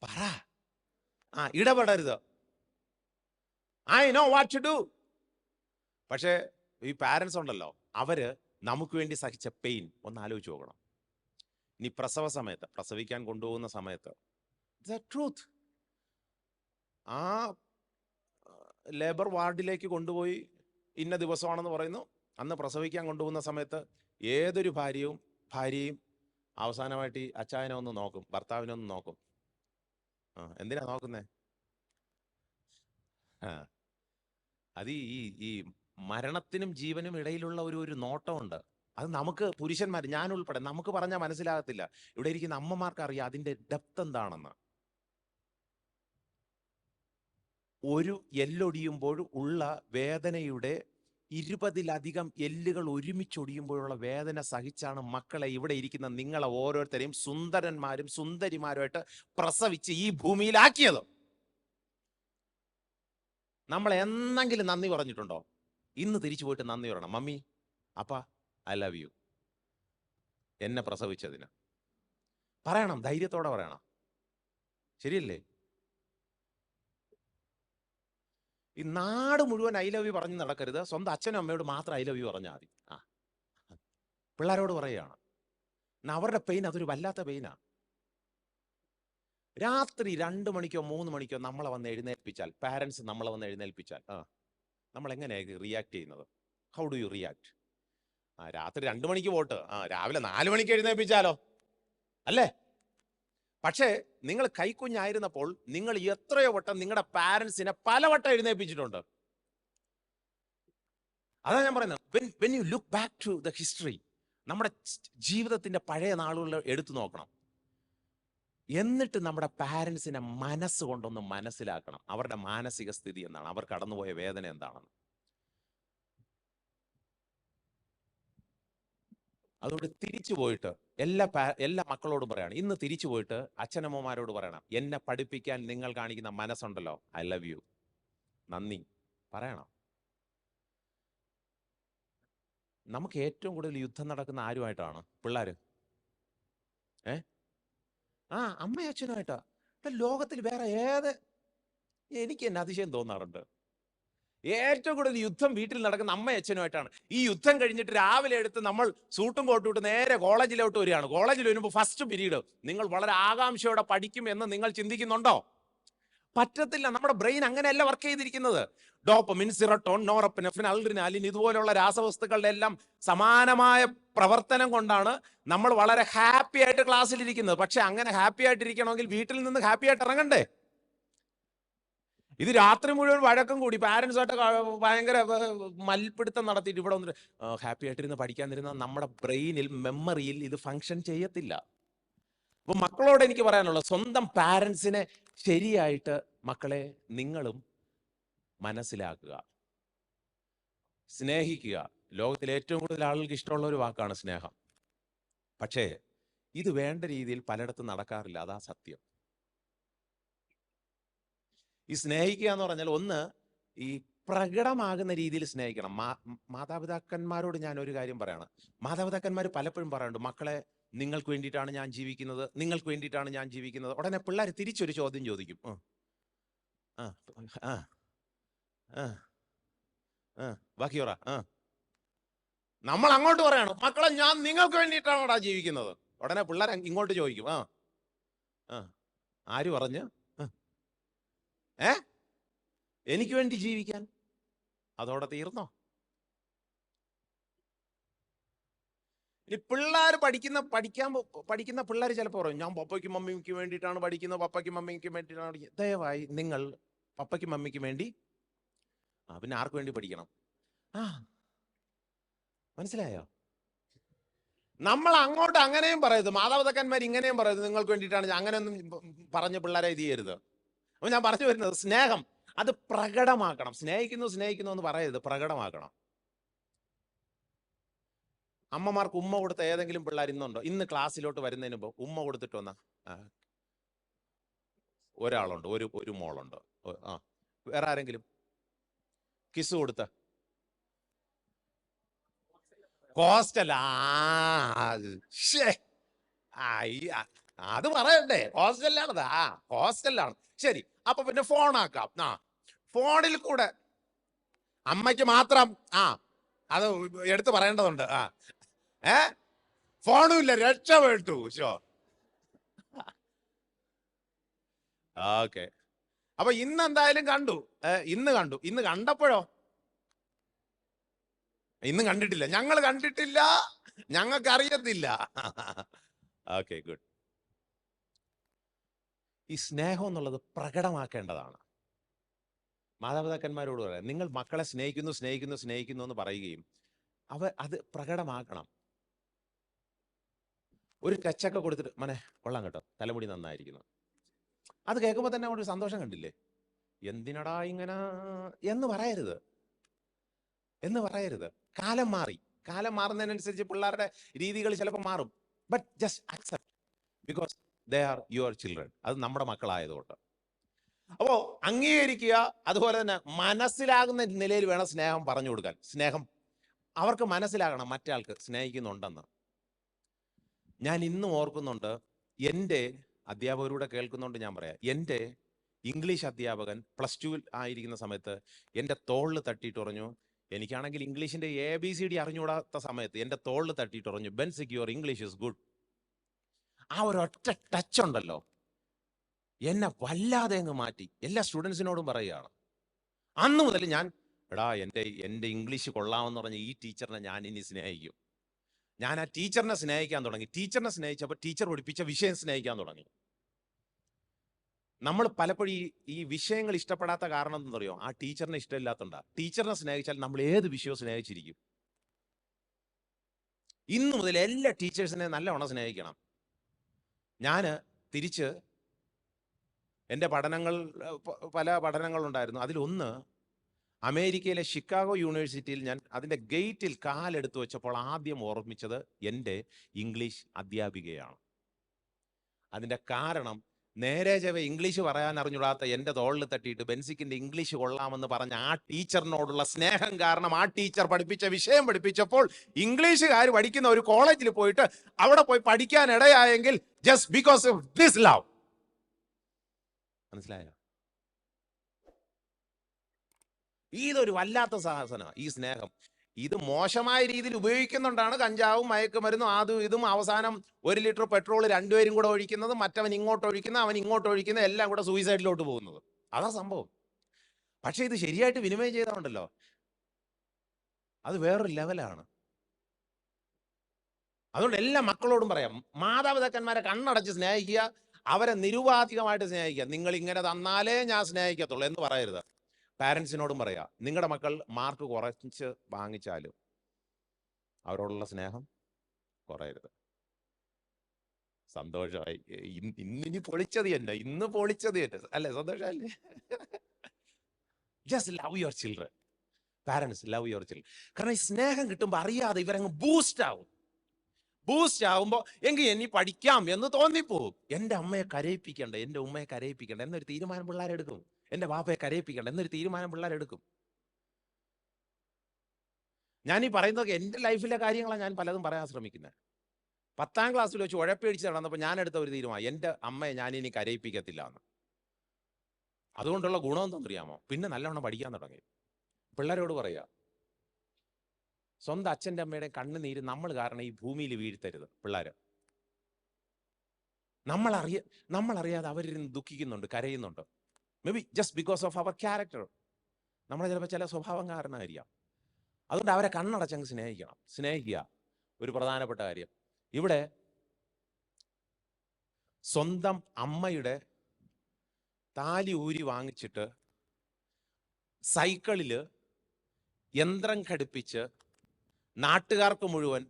പറ, ഇടപെടരുത്. I know what to do. പക്ഷേ ഈ പാരൻസ് ഉണ്ടല്ലോ, അവര് നമുക്ക് വേണ്ടി സഹിച്ച പെയിൻ ഒന്ന് ആലോചിച്ച് നോക്കണം. ഇനി പ്രസവ സമയത്ത്, പ്രസവിക്കാൻ കൊണ്ടുപോകുന്ന സമയത്ത്, ട്രൂത്ത്, ആ ലേബർ വാർഡിലേക്ക് കൊണ്ടുപോയി ഇന്ന ദിവസമാണെന്ന് പറയുന്നു. അന്ന് പ്രസവിക്കാൻ കൊണ്ടുപോകുന്ന സമയത്ത് ഏതൊരു ഭാര്യയും അവസാനമായിട്ട് ഈ അച്ചായനെ ഒന്ന് നോക്കും, ഭർത്താവിനെ ഒന്ന് നോക്കും. എന്തിനാ നോക്കുന്നേ? അത് ഈ മരണത്തിനും ജീവനും ഇടയിലുള്ള ഒരു നോട്ടമുണ്ട്. അത് നമുക്ക് പുരുഷന്മാർ, ഞാൻ ഉൾപ്പെടെ, നമുക്ക് പറഞ്ഞാൽ മനസ്സിലാകത്തില്ല. ഇവിടെ ഇരിക്കുന്ന അമ്മമാർക്ക് അറിയാം അതിന്റെ ഡെപ്ത് എന്താണെന്ന്. ഒരു എല്ലൊടിയുമ്പോൾ ഉള്ള വേദനയുടെ 20-ലധികം എല്ലുകൾ ഒരുമിച്ചൊടിയുമ്പോഴുള്ള വേദന സഹിച്ചാണ് മക്കളെ ഇവിടെ ഇരിക്കുന്ന നിങ്ങളെ ഓരോരുത്തരെയും സുന്ദരന്മാരും സുന്ദരിമാരുമായിട്ട് പ്രസവിച്ച് ഈ ഭൂമിയിലാക്കിയത്. നമ്മൾ എന്നെങ്കിലും നന്ദി പറഞ്ഞിട്ടുണ്ടോ? ഇന്ന് തിരിച്ചു പോയിട്ട് നന്ദി പറയണം. മമ്മി, അപ്പ, ഐ ലവ് യു, എന്നെ പ്രസവിച്ചതിന് പറയണം, ധൈര്യത്തോടെ പറയണം. ശരിയല്ലേ? ഈ നാട് മുഴുവൻ ഐ ലവ് യു പറഞ്ഞ് നടക്കരുത്. സ്വന്തം അച്ഛനും അമ്മയോട് മാത്രം ഐ ലവ് യു പറഞ്ഞാൽ മതി. പിള്ളേരോട് പറയുകയാണ്. അവരുടെ പെയിൻ അതൊരു വല്ലാത്ത പെയിനാ. രാത്രി 2 മണിക്കോ 3 മണിക്കോ നമ്മളെ വന്ന് എഴുന്നേൽപ്പിച്ചാൽ, പാരൻസ് നമ്മളെ വന്ന് എഴുന്നേൽപ്പിച്ചാൽ നമ്മൾ എങ്ങനെയാണ് റിയാക്ട് ചെയ്യുന്നത്? How do you react? രാത്രി 2 മണിക്ക് പോട്ട് രാവിലെ 4 മണിക്ക് എഴുന്നേൽപ്പിച്ചാലോ, അല്ലേ? പക്ഷേ നിങ്ങൾ കൈക്കുഞ്ഞായിരുന്നപ്പോൾ നിങ്ങൾ എത്രയോ വട്ടം നിങ്ങളുടെ പാരൻസിനെ പലവട്ടം എഴുന്നേൽപ്പിച്ചിട്ടുണ്ട്. അതാ ഞാൻ പറയുന്നത്, when you look back to the history, നമ്മുടെ ജീവിതത്തിന്റെ പഴയ നാളുകൾ എടുത്തു നോക്കണം. എന്നിട്ട് നമ്മുടെ പാരൻസിനെ മനസ്സുകൊണ്ടൊന്ന് മനസ്സിലാക്കണം. അവരുടെ മാനസിക സ്ഥിതി എന്താണ്, അവർ കടന്നുപോയ വേദന എന്താണെന്ന്. അതുകൊണ്ട് തിരിച്ചു പോയിട്ട് എല്ലാ മക്കളോടും പറയണം, ഇന്ന് തിരിച്ചു പോയിട്ട് അച്ഛനമ്മമാരോട് പറയണം, എന്നെ പഠിപ്പിക്കാൻ നിങ്ങൾ കാണിക്കുന്ന മനസ്സുണ്ടല്ലോ, ഐ ലവ് യു, നന്ദി പറയണം. നമുക്ക് ഏറ്റവും കൂടുതൽ യുദ്ധം നടക്കുന്ന ആരുമായിട്ടാണ്? പിള്ളേര്. അമ്മയും അച്ഛനുമായിട്ടാ. ലോകത്തിൽ വേറെ എനിക്ക് തന്നെ അതിശയം തോന്നാറുണ്ട്. ഏറ്റവും കൂടുതൽ യുദ്ധം വീട്ടിൽ നടക്കുന്ന അമ്മയും അച്ഛനുമായിട്ടാണ്. ഈ യുദ്ധം കഴിഞ്ഞിട്ട് രാവിലെ എടുത്ത് നമ്മൾ സൂട്ടും കോട്ടും ഇട്ട് നേരെ കോളേജിലോട്ട് വരികയാണ്. കോളേജിൽ വരുമ്പോൾ ഫസ്റ്റ് പീരീഡ് നിങ്ങൾ വളരെ ആകാംക്ഷയോടെ പഠിക്കും എന്ന് നിങ്ങൾ ചിന്തിക്കുന്നുണ്ടോ? പറ്റത്തില്ല. നമ്മുടെ ബ്രെയിൻ അങ്ങനെയല്ല വർക്ക് ചെയ്തിരിക്കുന്നത്. ഡോപ്പമിൻ, സിറട്ടോൺ, നോറെപ്പിനെഫ്രിൻ, അഡ്രിനാലിൻ ഇതുപോലുള്ള രാസവസ്തുക്കളുടെ എല്ലാം സമാനമായ പ്രവർത്തനം കൊണ്ടാണ് നമ്മൾ വളരെ ഹാപ്പി ആയിട്ട് ക്ലാസ്സിലിരിക്കുന്നത്. പക്ഷെ അങ്ങനെ ഹാപ്പി ആയിട്ടിരിക്കണമെങ്കിൽ വീട്ടിൽ നിന്ന് ഹാപ്പി ആയിട്ട് ഇറങ്ങണ്ടേ? ഇത് രാത്രി മുഴുവൻ വഴക്കം കൂടി പാരൻസായിട്ട് ഭയങ്കര മൽപ്പിടുത്തം നടത്തിയിട്ട് ഇവിടെ വന്നിട്ട് ഹാപ്പി ആയിട്ടിരുന്ന് പഠിക്കാതിരുന്ന നമ്മുടെ ബ്രെയിനിൽ, മെമ്മറിയിൽ ഇത് ഫങ്ഷൻ ചെയ്യത്തില്ല. അപ്പൊ മക്കളോട് എനിക്ക് പറയാനുള്ളത്, സ്വന്തം പാരൻസിനെ ശരിയായിട്ട് മക്കളെ നിങ്ങളും മനസ്സിലാക്കുക, സ്നേഹിക്കുക. ലോകത്തിൽ ഏറ്റവും കൂടുതൽ ആളുകൾക്ക് ഇഷ്ടമുള്ള ഒരു വാക്കാണ് സ്നേഹം. പക്ഷേ ഇത് വേണ്ട രീതിയിൽ പലയിടത്തും നടക്കാറില്ല. അതാ സത്യം. ഈ സ്നേഹിക്കുക എന്ന് പറഞ്ഞാൽ ഒന്ന് ഈ പ്രകടമാകുന്ന രീതിയിൽ സ്നേഹിക്കണം. മാതാപിതാക്കന്മാരോട് ഞാൻ ഒരു കാര്യം പറയാണ്. മാതാപിതാക്കന്മാർ പലപ്പോഴും പറയാറുണ്ട്, മക്കളെ നിങ്ങൾക്ക് വേണ്ടിയിട്ടാണ് ഞാൻ ജീവിക്കുന്നത്, നിങ്ങൾക്ക് വേണ്ടിയിട്ടാണ് ഞാൻ ജീവിക്കുന്നത്. ഉടനെ പിള്ളേർ തിരിച്ചൊരു ചോദ്യം ചോദിക്കും, ആ ആ ആ ആ ബാക്കി പറ. നമ്മൾ അങ്ങോട്ട് പറയണം, മക്കളെ ഞാൻ നിങ്ങൾക്ക് വേണ്ടിയിട്ടാണ് ജീവിക്കുന്നത്. ഉടനെ പിള്ളേർ ഇങ്ങോട്ട് ചോദിക്കും, ആര് പറഞ്ഞ് എനിക്ക് വേണ്ടി ജീവിക്കാൻ? അതോടെ തീർന്നോ? ഇനി പിള്ളേർ പഠിക്കുന്ന പിള്ളേർ ചിലപ്പോൾ പറയും, ഞാൻ പപ്പയ്ക്കും മമ്മിക്ക് വേണ്ടിയിട്ടാണ് പഠിക്കുന്നത്, പപ്പയ്ക്കും മമ്മിക്കും വേണ്ടിയിട്ടാണ് പഠിക്കുന്നത്. ദയവായി നിങ്ങൾ പപ്പയ്ക്കും മമ്മിക്കും വേണ്ടി, പിന്നെ ആർക്ക് വേണ്ടി പഠിക്കണം? മനസ്സിലായോ? നമ്മൾ അങ്ങോട്ട് അങ്ങനെയും പറയരുത്, മാതാപിതാക്കന്മാർ ഇങ്ങനെയും പറയരുത്, നിങ്ങൾക്ക് വേണ്ടിയിട്ടാണ്. അങ്ങനെയൊന്നും പറഞ്ഞ് പിള്ളേരെ ഇത് ചെയ്യരുത്. അപ്പൊ ഞാൻ പറഞ്ഞു വരുന്നത്, സ്നേഹം അത് പ്രകടമാക്കണം. സ്നേഹിക്കുന്നു എന്ന് പറയരുത്, പ്രകടമാക്കണം. അമ്മമാർക്ക് ഉമ്മ കൊടുത്ത ഏതെങ്കിലും പിള്ളേർ ഇന്നുണ്ടോ? ഇന്ന് ക്ലാസ്സിലോട്ട് വരുന്നതിന് മുമ്പ് ഉമ്മ കൊടുത്തിട്ട് വന്ന ഒരാളുണ്ട്, ഒരു മോളുണ്ട്. വേറെ ആരെങ്കിലും കിസ് കൊടുത്ത? ഹോസ്റ്റൽ? അത് പറയണ്ടേ? ഹോസ്റ്റലിലാണത്. ഹോസ്റ്റലിലാണ്. ശരി, അപ്പൊ പിന്നെ ഫോണാക്കാം. ഫോണിൽ കൂടെ അമ്മയ്ക്ക് മാത്രം അത് എടുത്തു പറയേണ്ടതുണ്ട്. ഫോണും ഇല്ല, രക്ഷപ്പെട്ടു. ഓക്കെ. അപ്പൊ ഇന്ന് എന്തായാലും കണ്ടു. ഇന്ന് കണ്ടപ്പോഴോ? ഇന്ന് കണ്ടിട്ടില്ല. ഞങ്ങൾ കണ്ടിട്ടില്ല, ഞങ്ങൾക്ക് അറിയത്തില്ല. Okay, good. ഈ സ്നേഹം എന്നുള്ളത് പ്രകടമാക്കേണ്ടതാണ്. മാതാപിതാക്കന്മാരോട് പറയാം, നിങ്ങൾ മക്കളെ സ്നേഹിക്കുന്നു എന്ന് പറയുകയും അത് പ്രകടമാക്കണം. ഒരു ടച്ചൊക്കെ കൊടുത്തിട്ട്, മനെ കൊള്ളാം കേട്ടോ, തലമുടി നന്നായിരിക്കുന്നു, അത് കേൾക്കുമ്പോൾ തന്നെ ഒരു സന്തോഷം കണ്ടില്ലേ? എന്തിനടാ ഇങ്ങനെ എന്ന് പറയരുത്. കാലം മാറുന്നതിനനുസരിച്ച് പിള്ളേരുടെ രീതികൾ ചിലപ്പോൾ മാറും. But just accept, because they are your children. അത് നമ്മുടെ മക്കളായതുകൊണ്ട്. അപ്പോൾ അംഗീകരിക്കുക. അതുപോലെ തന്നെ മനസ്സിലാകുന്ന നിലയിൽ വേണം സ്നേഹം പറഞ്ഞു കൊടുക്കാൻ. സ്നേഹം അവർക്ക് മനസ്സിലാകണം, മറ്റേ ആൾക്ക് സ്നേഹിക്കുന്നുണ്ടെന്ന്. ഞാൻ ഇന്നും ഓർക്കുന്നുണ്ട്, എൻ്റെ അധ്യാപകരൂടെ കേൾക്കുന്നുണ്ട് ഞാൻ പറയാം. എൻ്റെ ഇംഗ്ലീഷ് അധ്യാപകൻ +2 ആയിരിക്കുന്ന സമയത്ത് എൻ്റെ തോളിൽ തട്ടിയിട്ട് പറഞ്ഞു, എനിക്കാണെങ്കിൽ ഇംഗ്ലീഷിൻ്റെ ABCD അറിഞ്ഞുകൂടാത്ത സമയത്ത് എൻ്റെ തോളിൽ തട്ടിയിട്ട് പറഞ്ഞു, ബെൻസിക് യുവർ ഇംഗ്ലീഷ് ഇസ് ഗുഡ്. ആ ഒരൊറ്റ ടച്ച് ഉണ്ടല്ലോ, എന്നെ വല്ലാതെ അങ്ങ് മാറ്റി. എല്ലാ സ്റ്റുഡൻസിനോടും പറയുകയാണ്. അന്ന് മുതൽ ഞാൻ, എൻ്റെ ഇംഗ്ലീഷ് കൊള്ളാമെന്ന് പറഞ്ഞ ഈ ടീച്ചറിനെ ഞാൻ ഇനി സ്നേഹിക്കും. ഞാൻ ആ ടീച്ചറിനെ സ്നേഹിക്കാൻ തുടങ്ങി. ടീച്ചറിനെ സ്നേഹിച്ചപ്പോൾ ടീച്ചർ പഠിപ്പിച്ച വിഷയം സ്നേഹിക്കാൻ തുടങ്ങി. നമ്മൾ പലപ്പോഴും ഈ വിഷയങ്ങൾ ഇഷ്ടപ്പെടാത്ത കാരണം എന്താ അറിയോ? ആ ടീച്ചറിനെ ഇഷ്ടമില്ലാത്തതുകൊണ്ടാ. ടീച്ചറിനെ സ്നേഹിച്ചാൽ നമ്മൾ ഏത് വിഷയവും സ്നേഹിച്ചിരിക്കും. ഇന്നു മുതൽ എല്ലാ ടീച്ചേഴ്സിനെ നല്ലവണ്ണം സ്നേഹിക്കണം. ഞാൻ തിരിച്ച് എൻ്റെ പല പഠനങ്ങളുണ്ടായിരുന്നു. അതിലൊന്ന്, അമേരിക്കയിലെ ഷിക്കാഗോ യൂണിവേഴ്സിറ്റിയിൽ ഞാൻ അതിൻ്റെ ഗേറ്റിൽ കാലെടുത്ത് വെച്ചപ്പോൾ ആദ്യം ഓർമ്മിച്ചത് എൻ്റെ ഇംഗ്ലീഷ് അധ്യാപികയാണ്. അതിൻ്റെ കാരണം, നേരെ ഇംഗ്ലീഷ് പറയാൻ അറിഞ്ഞൂടാത്ത എൻ്റെ തോളിൽ തട്ടിയിട്ട് ബെൻസിക്കിൻ്റെ ഇംഗ്ലീഷ് കൊള്ളാമെന്ന് പറഞ്ഞ ആ ടീച്ചറിനോടുള്ള സ്നേഹം കാരണം, ആ ടീച്ചർ പഠിപ്പിച്ച വിഷയം പഠിപ്പിച്ചപ്പോൾ ഇംഗ്ലീഷുകാർ പഠിക്കുന്ന ഒരു കോളേജിൽ പോയിട്ട് അവിടെ പോയി പഠിക്കാൻ ഇടയായെങ്കിൽ just because of this love. മനസ്സിലായോ? ഇതൊരു വല്ലാത്ത സാഹസനമാണ് ഈ സ്നേഹം. ഇത് മോശമായ രീതിയിൽ ഉപയോഗിക്കുന്നുണ്ടാണ് കഞ്ചാവും മയക്കുമരുന്നും ഇതും. അവസാനം 1 ലിറ്റർ പെട്രോൾ രണ്ടുപേരും കൂടെ ഒഴിക്കുന്നത്, മറ്റവൻ ഇങ്ങോട്ട് ഒഴിക്കുന്ന, അവൻ ഇങ്ങോട്ട് ഒഴിക്കുന്ന, എല്ലാം കൂടെ സൂയിസൈഡിലോട്ട് പോകുന്നത്. അതാ സംഭവം. പക്ഷെ ഇത് ശരിയായിട്ട് വിനിമയം ചെയ്താണ്ടല്ലോ, അത് വേറൊരു ലെവലാണ്. അതുകൊണ്ട് എല്ലാ മക്കളോടും പറയാം, മാതാപിതാക്കന്മാരെ കണ്ണടച്ച് സ്നേഹിക്കുക, അവരെ നിരുപാധികമായിട്ട് സ്നേഹിക്കുക. നിങ്ങൾ ഇങ്ങനെ തന്നാലേ ഞാൻ സ്നേഹിക്കത്തുള്ളൂ എന്ന് പറയരുത്. പാരൻസിനോടും പറയാം, നിങ്ങളുടെ മക്കൾ മാർക്ക് കുറച്ച് വാങ്ങിച്ചാലും അവരോടുള്ള സ്നേഹം കുറയരുത്. സന്തോഷമായി. ഇന്നിനി പൊളിച്ചത് തന്നെ, അല്ലേ? സന്തോഷമല്ലേ? Just love your children. Parents love your children. കാരണം ഈ സ്നേഹം കിട്ടുമ്പോൾ അറിയാതെ ഇവരങ്ങ് ബൂസ്റ്റ് ആവുമ്പോൾ എങ്കിൽ ഇനി പഠിക്കാം എന്ന് തോന്നിപ്പോവും. എൻ്റെ അമ്മയെ കരയിപ്പിക്കണ്ട, എൻ്റെ ഉമ്മയെ കരയിപ്പിക്കണ്ട എന്നൊരു തീരുമാനം പിള്ളേരെടുക്കും. എൻ്റെ വാപ്പയെ കരയിപ്പിക്കണ്ട എന്നൊരു തീരുമാനം പിള്ളേരെടുക്കും. ഞാൻ ഈ പറയുന്നത് എൻ്റെ ലൈഫിലെ കാര്യങ്ങളാണ് ഞാൻ പലതും പറയാൻ ശ്രമിക്കുന്നത്. 10ാം ക്ലാസ്സിൽ വെച്ച് ഉഴപ്പേടിച്ച് നടന്നപ്പോൾ ഞാൻ എടുത്ത ഒരു തീരുമാനം, എൻ്റെ അമ്മയെ ഞാനിനി കരയിപ്പിക്കത്തില്ല എന്ന്. അതുകൊണ്ടുള്ള ഗുണം എന്താണെന്നറിയാമോ? പിന്നെ നല്ലവണ്ണം പഠിക്കാൻ തുടങ്ങി. പിള്ളേരോട് പറയുക, സ്വന്തം അച്ഛൻ്റെ അമ്മയുടെ കണ്ണുനീര് നമ്മൾ കാരണം ഈ ഭൂമിയിൽ വീഴ്ത്തരുത്. പിള്ളേർ നമ്മളറിയാതെ അവരിരുന്ന് ദുഃഖിക്കുന്നുണ്ട്, കരയുന്നുണ്ട്. Maybe just because of അവർ ക്യാരക്ടർ. നമ്മളെ ചിലപ്പോൾ ചില സ്വഭാവം കാരണമായിരിക്കാം. അതുകൊണ്ട് അവരെ കണ്ണടച്ചങ്ങ് സ്നേഹിക്കുക. ഒരു പ്രധാനപ്പെട്ട കാര്യം, ഇവിടെ സ്വന്തം അമ്മയുടെ താലി ഊരി വാങ്ങിച്ചിട്ട് സൈക്കിളിൽ യന്ത്രം ഘടിപ്പിച്ച് നാട്ടുകാർക്ക് മുഴുവൻ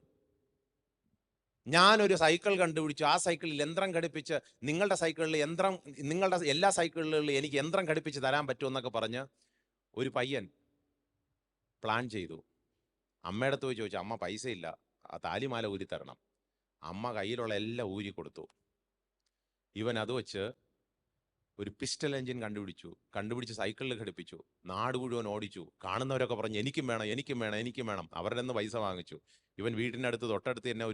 ഞാനൊരു സൈക്കിൾ കണ്ടുപിടിച്ചു, ആ സൈക്കിളിൽ യന്ത്രം ഘടിപ്പിച്ച് നിങ്ങളുടെ സൈക്കിളിൽ യന്ത്രം, നിങ്ങളുടെ എല്ലാ സൈക്കിളുകളിലും എനിക്ക് യന്ത്രം ഘടിപ്പിച്ച് തരാൻ പറ്റുമെന്നൊക്കെ പറഞ്ഞ് ഒരു പയ്യൻ പ്ലാൻ ചെയ്തു. അമ്മയുടെ അടുത്ത് പോയി ചോദിച്ചു, അമ്മ പൈസ ഇല്ല, ആ താലിമാല ഊരി തരണം. അമ്മ കയ്യിലുള്ള എല്ലാം ഊരി കൊടുത്തു. ഇവൻ അത് വെച്ച് ഒരു പിസ്റ്റൽ എഞ്ചിൻ കണ്ടുപിടിച്ച് സൈക്കിളിൽ ഘടിപ്പിച്ചു. നാട് മുഴുവൻ ഓടിച്ചു. കാണുന്നവരൊക്കെ പറഞ്ഞു എനിക്കും വേണം. അവരുടെ നിന്ന് പൈസ വാങ്ങിച്ചു. ഇവൻ വീട്ടിനടുത്ത് തൊട്ടടുത്ത് തന്നെ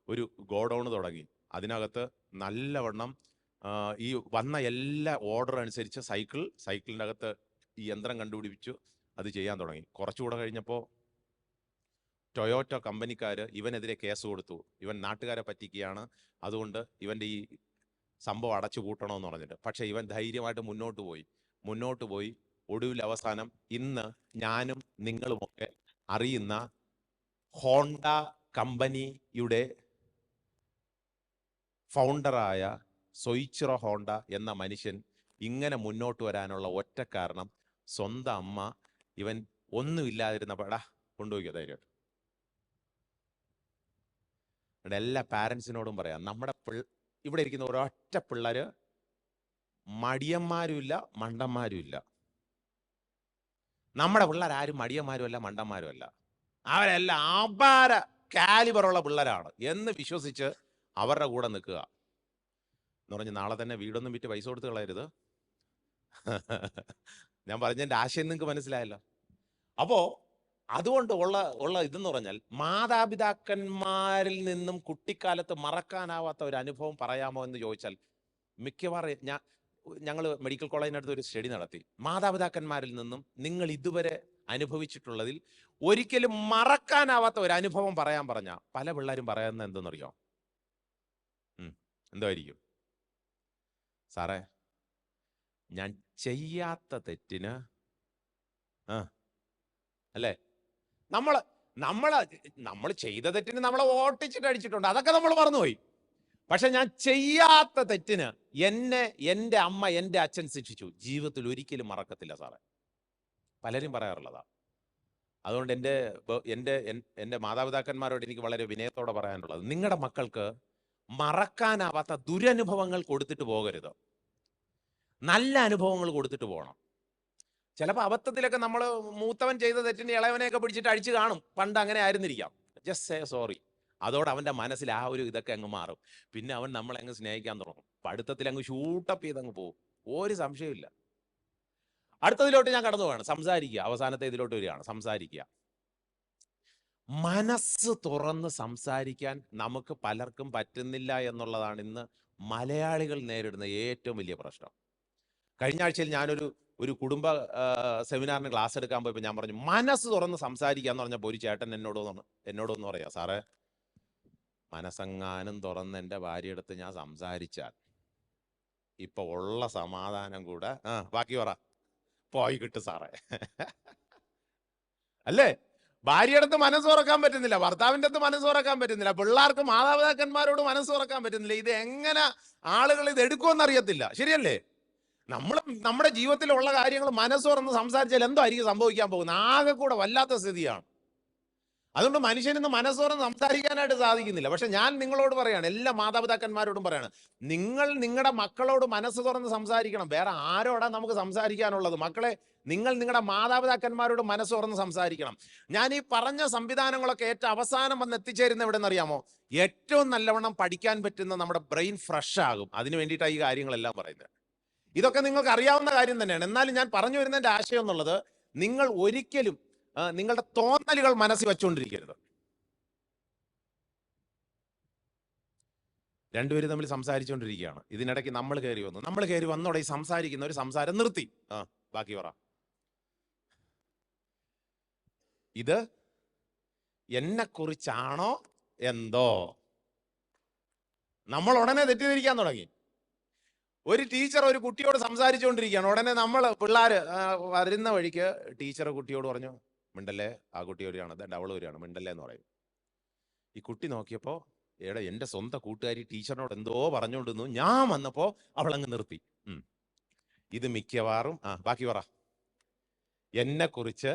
ഒരു ഗോഡൗൺ തുടങ്ങി. അതിനകത്ത് നല്ലവണ്ണം ഈ വന്ന എല്ലാ ഓർഡർ അനുസരിച്ച് സൈക്കിളിൻ്റെ അകത്ത് ഈ യന്ത്രം കണ്ടുപിടിപ്പിച്ചു അത് ചെയ്യാൻ തുടങ്ങി. കുറച്ചുകൂടെ കഴിഞ്ഞപ്പോൾ ടൊയോറ്റോ കമ്പനിക്കാർ ഇവനെതിരെ കേസ് കൊടുത്തു. ഇവൻ നാട്ടുകാരെ പറ്റിക്കുകയാണ്, അതുകൊണ്ട് ഇവൻ്റെ ഈ സംഭവം അടച്ചു പൂട്ടണമെന്ന് പറഞ്ഞിട്ട്. പക്ഷേ ഇവൻ ധൈര്യമായിട്ട് മുന്നോട്ട് പോയി ഒടുവിൽ അവസാനം ഇന്ന് ഞാനും നിങ്ങളുമൊക്കെ അറിയുന്ന ഹോണ്ട കമ്പനിയുടെ ഫൗണ്ടറായ സൊയിച്ചിറോ ഹോണ്ട എന്ന മനുഷ്യൻ ഇങ്ങനെ മുന്നോട്ട് വരാനുള്ള ഒറ്റ കാരണം സ്വന്തം അമ്മ ഇവൻ ഒന്നുമില്ലാതിരുന്ന പടാ കൊണ്ടുപോയിക്കോ ധൈര്യമായിട്ട്. ഇവിടെ എല്ലാ പാരൻസിനോടും പറയാം, നമ്മുടെ ഇവിടെ ഇരിക്കുന്ന ഒരൊറ്റ പിള്ളേര് മടിയന്മാരുമില്ല മണ്ടന്മാരുമില്ല. നമ്മുടെ പിള്ളേരാരും മടിയന്മാരുമല്ല മണ്ടന്മാരുമല്ല. അവരെല്ലാം അപാര കാലിബറുള്ള പിള്ളേരാണ് എന്ന് വിശ്വസിച്ച് അവരുടെ കൂടെ നിൽക്കുക എന്ന് പറഞ്ഞ് നാളെ തന്നെ വീടൊന്നും വിറ്റ് പൈസ കൊടുത്ത് കളയരുത്. ഞാൻ പറഞ്ഞതിൻ്റെ ആശയം നിങ്ങൾക്ക് മനസ്സിലായല്ലോ. അപ്പോൾ അതുകൊണ്ട് ഉള്ള ഇതെന്ന് പറഞ്ഞാൽ, മാതാപിതാക്കന്മാരിൽ നിന്നും കുട്ടിക്കാലത്ത് മറക്കാനാവാത്ത ഒരു അനുഭവം പറയാമോ എന്ന് ചോദിച്ചാൽ, മിക്കവാറും ഞങ്ങൾ മെഡിക്കൽ കോളേജിനടുത്ത് ഒരു സ്റ്റഡി നടത്തി. മാതാപിതാക്കന്മാരിൽ നിന്നും നിങ്ങൾ ഇതുവരെ അനുഭവിച്ചിട്ടുള്ളതിൽ ഒരിക്കലും മറക്കാനാവാത്ത ഒരു അനുഭവം പറയാൻ പറഞ്ഞാൽ പല പിള്ളേരും പറയുന്നത് എന്തെന്നറിയോ? എന്തായിരിക്കും? സാറേ, ഞാൻ ചെയ്യാത്ത തെറ്റിന് അല്ലേ, നമ്മൾ ചെയ്ത തെറ്റിന് നമ്മളെ ഓട്ടിച്ചിട്ട് അടിച്ചിട്ടുണ്ട്, അതൊക്കെ നമ്മൾ മറന്നുപോയി. പക്ഷെ ഞാൻ ചെയ്യാത്ത തെറ്റിന് എൻ്റെ അമ്മ എൻ്റെ അച്ഛൻ ശിക്ഷിച്ചു, ജീവിതത്തിൽ ഒരിക്കലും മറക്കത്തില്ല സാറേ. പലരും പറയാറുള്ളതാ. അതുകൊണ്ട് എൻ്റെ മാതാപിതാക്കന്മാരോട് എനിക്ക് വളരെ വിനയത്തോടെ പറയാനുള്ളത്, നിങ്ങളുടെ മക്കൾക്ക് മറക്കാനാവാത്ത ദുരനുഭവങ്ങൾ കൊടുത്തിട്ട് പോകരുത്, നല്ല അനുഭവങ്ങൾ കൊടുത്തിട്ട് പോകണം. ചിലപ്പോൾ അബദ്ധത്തിലൊക്കെ നമ്മൾ മൂത്തവൻ ചെയ്ത തെറ്റിൻ്റെ ഇളയവനെയൊക്കെ പിടിച്ചിട്ട് അടിച്ച് കാണും. പണ്ട് അങ്ങനെ ആയിരുന്നിരിക്കാം. Just say sorry. അതോടെ അവൻ്റെ മനസ്സിൽ ആ ഒരു ഇതൊക്കെ അങ്ങ് മാറും. പിന്നെ അവൻ നമ്മളെ അങ്ങ് സ്നേഹിക്കാൻ തുടങ്ങും. പഠിത്തത്തിൽ അങ്ങ് ഷൂട്ടപ്പ് ചെയ്തങ്ങ് പോകും. ഒരു സംശയമില്ല. അടുത്തതിലോട്ട് ഞാൻ കടന്നു പോവാണ്. സംസാരിക്കുക. അവസാനത്തെ ഇതിലോട്ട് വരികയാണ്. സംസാരിക്കുക. മനസ്സ് തുറന്ന് സംസാരിക്കാൻ നമുക്ക് പലർക്കും പറ്റുന്നില്ല എന്നുള്ളതാണ് ഇന്ന് മലയാളികൾ നേരിടുന്ന ഏറ്റവും വലിയ പ്രശ്നം. കഴിഞ്ഞ ആഴ്ചയിൽ ഞാനൊരു കുടുംബ സെമിനാറിന് ക്ലാസ് എടുക്കാൻ പോയപ്പോൾ ഞാൻ പറഞ്ഞു, മനസ്സ് തുറന്ന് സംസാരിക്കുക എന്ന് പറഞ്ഞപ്പോൾ ഒരു ചേട്ടൻ എന്നോടൊന്ന് പറയാ, സാറേ, മനസ്സെങ്ങാനും തുറന്ന് എൻ്റെ ഭാര്യയെടുത്ത് ഞാൻ സംസാരിച്ചാൽ ഇപ്പൊ ഉള്ള സമാധാനം കൂടെ ബാക്കി പോയി കിട്ടും സാറേ. അല്ലേ? ഭാര്യയുടെ മനസ്സ് തുറക്കാൻ പറ്റുന്നില്ല, ഭർത്താവിൻ്റെ അടുത്ത് മനസ്സ് തുറക്കാൻ പറ്റുന്നില്ല, പിള്ളേർക്ക് മാതാപിതാക്കന്മാരോട് മനസ്സ് തുറക്കാൻ പറ്റുന്നില്ല. ഇത് എങ്ങനെ ആളുകൾ ഇത് എടുക്കുമെന്നറിയത്തില്ല. ശരിയല്ലേ? നമ്മുടെ ജീവിതത്തിലുള്ള കാര്യങ്ങൾ മനസ്സ് തുറന്ന് സംസാരിച്ചാൽ എന്തോ ആയിരിക്കും സംഭവിക്കാൻ പോകുന്നത്? ആകെ കൂടെ വല്ലാത്ത സ്ഥിതിയാണ്. അതുകൊണ്ട് മനുഷ്യനിന്ന് മനസ്സ് തുറന്ന് സംസാരിക്കാനായിട്ട് സാധിക്കുന്നില്ല. പക്ഷെ ഞാൻ നിങ്ങളോട് പറയാണ്, എല്ലാ മാതാപിതാക്കന്മാരോടും പറയാണ്, നിങ്ങൾ നിങ്ങളുടെ മക്കളോട് മനസ്സ് തുറന്ന് സംസാരിക്കണം. വേറെ ആരോടാ നമുക്ക് സംസാരിക്കാനുള്ളത്? മക്കളെ, നിങ്ങൾ നിങ്ങളുടെ മാതാപിതാക്കന്മാരോട് മനസ്സ് തുറന്ന് സംസാരിക്കണം. ഞാൻ ഈ പറഞ്ഞ സംവിധാനങ്ങളൊക്കെ ഏറ്റവും അവസാനം വന്ന് എത്തിച്ചേരുന്ന എവിടെ നിന്നറിയാമോ? ഏറ്റവും നല്ലവണ്ണം പഠിക്കാൻ പറ്റുന്ന നമ്മുടെ ബ്രെയിൻ ഫ്രഷ് ആകും. അതിന് വേണ്ടിയിട്ടാണ് ഈ കാര്യങ്ങളെല്ലാം പറയുന്നത്. ഇതൊക്കെ നിങ്ങൾക്ക് അറിയാവുന്ന കാര്യം തന്നെയാണ്. എന്നാലും ഞാൻ പറഞ്ഞു വരുന്നതിന്റെ ആശയം എന്നുള്ളത്, നിങ്ങൾ ഒരിക്കലും നിങ്ങളുടെ തോന്നലുകൾ മനസ്സിൽ വെച്ചുകൊണ്ടിരിക്കരുത്. രണ്ടുപേരും തമ്മിൽ സംസാരിച്ചുകൊണ്ടിരിക്കുകയാണ്. ഇതിനിടയ്ക്ക് നമ്മൾ കയറി വന്നോടെ ഈ സംസാരിക്കുന്ന ഒരു സംസാരം നിർത്തി. ബാക്കി പറ. ഇത് എന്നെ കുറിച്ചാണോ എന്തോ? നമ്മൾ ഉടനെ തെറ്റിദ്ധരിക്കാൻ തുടങ്ങി. ഒരു ടീച്ചർ ഒരു കുട്ടിയോട് സംസാരിച്ചുകൊണ്ടിരിക്കുകയാണ്. ഉടനെ നമ്മൾ പിള്ളേർ വരുന്ന വഴിക്ക് ടീച്ചർ കുട്ടിയോട് പറഞ്ഞു, മിണ്ടല്ലേ, ആ കുട്ടി വരികയാണ്, അവൾ വരികയാണ്, മിണ്ടല്ലേ എന്ന് പറയും. ഈ കുട്ടി നോക്കിയപ്പോൾ എൻ്റെ സ്വന്തം കൂട്ടുകാരി ടീച്ചറിനോട് എന്തോ പറഞ്ഞുകൊണ്ടിരുന്നു. ഞാൻ വന്നപ്പോൾ അവൾ അങ്ങ് നിർത്തി. ഇത് മിക്കവാറും ബാക്കി പറ. എന്നെക്കുറിച്ച്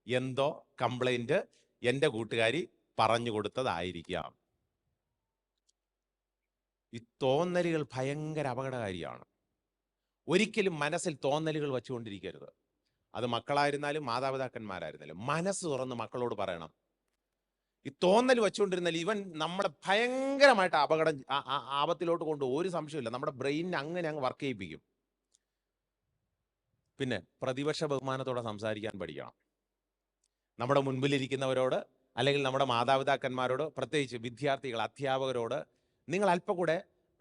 എന്തോ കംപ്ലൈന്റ് എൻ്റെ കൂട്ടുകാരി പറഞ്ഞു കൊടുത്തതായിരിക്കാം. ഈ തോന്നലുകൾ ഭയങ്കര അപകടകാരിയാണ്. ഒരിക്കലും മനസ്സിൽ തോന്നലുകൾ വച്ചുകൊണ്ടിരിക്കരുത്. അത് മക്കളായിരുന്നാലും മാതാപിതാക്കന്മാരായിരുന്നാലും മനസ്സ് തുറന്ന് മക്കളോട് പറയണം. ഈ തോന്നൽ വെച്ചുകൊണ്ടിരുന്നാൽ ഇവൻ നമ്മളെ ഭയങ്കരമായിട്ട് ആപത്തിലോട്ട് കൊണ്ട് ഒരു സംശയമില്ല. നമ്മുടെ ബ്രെയിനിനെ അങ്ങനെ അങ്ങ് വർക്ക് ചെയ്യിപ്പിക്കും. പിന്നെ പ്രതിപക്ഷ ബഹുമാനത്തോടെ സംസാരിക്കാൻ പഠിക്കണം. നമ്മുടെ മുൻപിലിരിക്കുന്നവരോട്, അല്ലെങ്കിൽ നമ്മുടെ മാതാപിതാക്കന്മാരോട്, പ്രത്യേകിച്ച് വിദ്യാർത്ഥികൾ, അധ്യാപകരോട് നിങ്ങൾ അല്പം കൂടെ,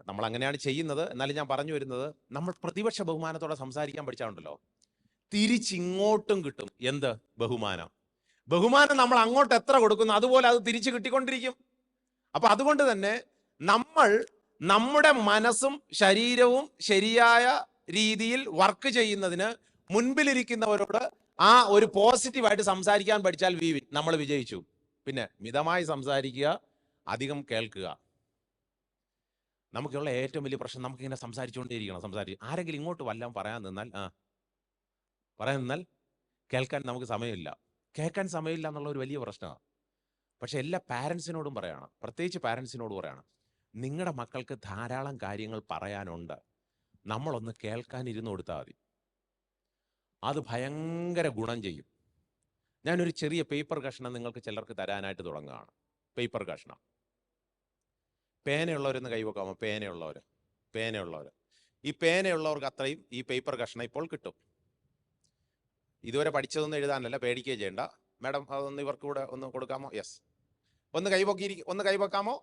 നമ്മൾ അങ്ങനെയാണ് ചെയ്യുന്നത്, എന്നാലും ഞാൻ പറഞ്ഞു വരുന്നത്, നമ്മൾ പ്രതിപക്ഷ ബഹുമാനത്തോടെ സംസാരിക്കാൻ പഠിച്ചാലുണ്ടല്ലോ, തിരിച്ചിങ്ങോട്ടും കിട്ടും. എന്ത് ബഹുമാനം? ബഹുമാനം നമ്മൾ അങ്ങോട്ട് എത്ര കൊടുക്കുന്നു അതുപോലെ അത് തിരിച്ചു കിട്ടിക്കൊണ്ടിരിക്കും. അപ്പൊ അതുകൊണ്ട് തന്നെ നമ്മൾ നമ്മുടെ മനസ്സും ശരീരവും ശരിയായ രീതിയിൽ വർക്ക് ചെയ്യുന്നതിന് മുൻപിലിരിക്കുന്നവരോട് ആ ഒരു പോസിറ്റീവായിട്ട് സംസാരിക്കാൻ പഠിച്ചാൽ നമ്മൾ വിജയിച്ചു. പിന്നെ മിതമായി സംസാരിക്കുക, അധികം കേൾക്കുക. നമുക്കുള്ള ഏറ്റവും വലിയ പ്രശ്നം, നമുക്കിങ്ങനെ സംസാരിച്ചുകൊണ്ടേയിരിക്കണം. ആരെങ്കിലും ഇങ്ങോട്ട് വല്ലതും പറയാൻ നിന്നാൽ കേൾക്കാൻ നമുക്ക് സമയമില്ല. കേൾക്കാൻ സമയമില്ല എന്നുള്ള ഒരു വലിയ പ്രശ്നമാണ്. പക്ഷെ എല്ലാ പാരൻസിനോടും പറയണം, പ്രത്യേകിച്ച് പാരൻസിനോട് പറയണം, നിങ്ങളുടെ മക്കൾക്ക് ധാരാളം കാര്യങ്ങൾ പറയാനുണ്ട്, നമ്മളൊന്ന് കേൾക്കാൻ ഇരുന്ന് കൊടുത്താൽ മതി. അത് ഭയങ്കര ഗുണം ചെയ്യും. ഞാനൊരു ചെറിയ പേപ്പർ കഷ്ണം നിങ്ങൾക്ക് ചിലർക്ക് തരാനായിട്ട് തുടങ്ങുകയാണ്. പേപ്പർ കഷ്ണം. പേനയുള്ളവരൊന്ന് കൈവെക്കാമോ? പേനയുള്ളവർ ഈ പേനയുള്ളവർക്ക് അത്രയും ഈ പേപ്പർ കഷ്ണം ഇപ്പോൾ കിട്ടും. ഇതുവരെ പഠിച്ചതൊന്നും എഴുതാനല്ല, പേടിക്കുകയും ചെയ്യണ്ട. മാഡം അതൊന്ന് ഇവർക്ക് കൂടെ ഒന്ന് കൊടുക്കാമോ? യെസ്. ഒന്ന് കൈവെക്കാമോ?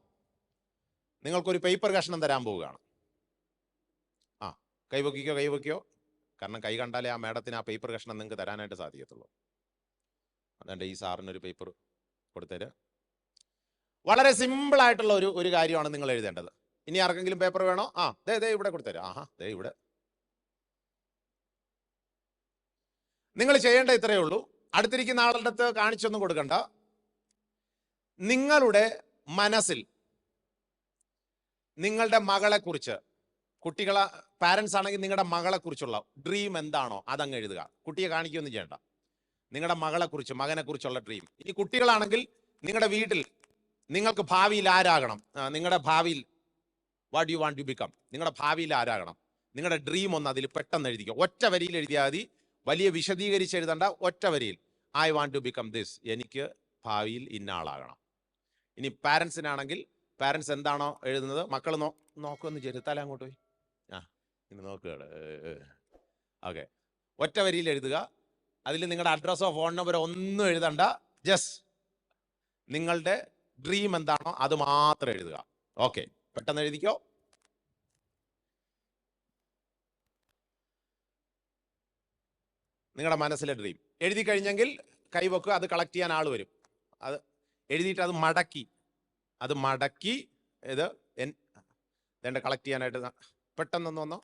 നിങ്ങൾക്കൊരു പേപ്പർ കഷ്ണം തരാൻ പോവുകയാണ്. കൈവെക്കോ. കാരണം കൈ കണ്ടാലേ ആ മാഡത്തിന് ആ പേപ്പർ കഷ്ണം നിങ്ങൾക്ക് തരാനായിട്ട് സാധിക്കത്തുള്ളൂ. അതുകൊണ്ട് ഈ സാറിനൊരു പേപ്പർ കൊടുത്തേര്. വളരെ സിമ്പിളായിട്ടുള്ള ഒരു കാര്യമാണ് നിങ്ങൾ എഴുതേണ്ടത്. ഇനി ആർക്കെങ്കിലും പേപ്പർ വേണോ? ദേ ഇവിടെ കൊടുത്തരാം. ദേ ഇവിടെ. നിങ്ങൾ ചെയ്യേണ്ട ഇത്രയേ ഉള്ളൂ. അടുത്തിരിക്കുന്ന ആളുടെ അടുത്ത് കാണിച്ചൊന്നും കൊടുക്കണ്ട. നിങ്ങളുടെ മനസ്സിൽ നിങ്ങളുടെ മകളെക്കുറിച്ച്, കുട്ടികളെ പാരൻസ് ആണെങ്കിൽ നിങ്ങളുടെ മകളെക്കുറിച്ചുള്ള ഡ്രീം എന്താണോ അതങ്ങ് എഴുതുക. കുട്ടിയെ കാണിക്കുകയൊന്നും ചെയ്യണ്ട. നിങ്ങളുടെ മകളെക്കുറിച്ച്, മകനെക്കുറിച്ചുള്ള ഡ്രീം. ഇനി കുട്ടികളാണെങ്കിൽ നിങ്ങളുടെ വീട്ടിൽ നിങ്ങൾക്ക് ഭാവിയിൽ ആരാകണം, നിങ്ങളുടെ ഭാവിയിൽ what you want to become, നിങ്ങളുടെ ഭാവിയിൽ ആരാകണം, നിങ്ങളുടെ ഡ്രീം ഒന്ന് അതിൽ പെട്ടെന്ന് എഴുതിക്കുക. ഒറ്റ വരിയിൽ എഴുതിയാൽ മതി. വലിയ വിശദീകരിച്ച് എഴുതണ്ട, ഒറ്റ വരിയിൽ. I want to become this, എനിക്ക് ഭാവിയിൽ ഇന്ന ആളാകണം. ഇനി പാരൻസിനാണെങ്കിൽ പാരൻസ് എന്താണോ എഴുതുന്നത്, മക്കൾ നോക്കുമെന്ന് ചെറുത്താലേ അങ്ങോട്ട് പോയി ഇനി നോക്കുകയാണ്. ഓക്കെ, ഒറ്റ വരിയിൽ എഴുതുക. അതിൽ നിങ്ങളുടെ അഡ്രസ്സോ ഫോൺ നമ്പറോ ഒന്നും എഴുതണ്ട. ജസ്റ്റ് നിങ്ങളുടെ ഡ്രീം എന്താണോ അത് മാത്രം എഴുതുക. ഓക്കെ, പെട്ടെന്ന് എഴുതിക്കോ. നിങ്ങളുടെ മനസ്സിലെ ഡ്രീം എഴുതി കഴിഞ്ഞെങ്കിൽ കൈവെക്കുക. അത് കളക്ട് ചെയ്യാൻ ആൾ വരും. അത് എഴുതിയിട്ട് അത് മടക്കി ഇത് വേണ്ട കളക്ട് ചെയ്യാനായിട്ട് പെട്ടെന്നൊന്ന് വന്നോ.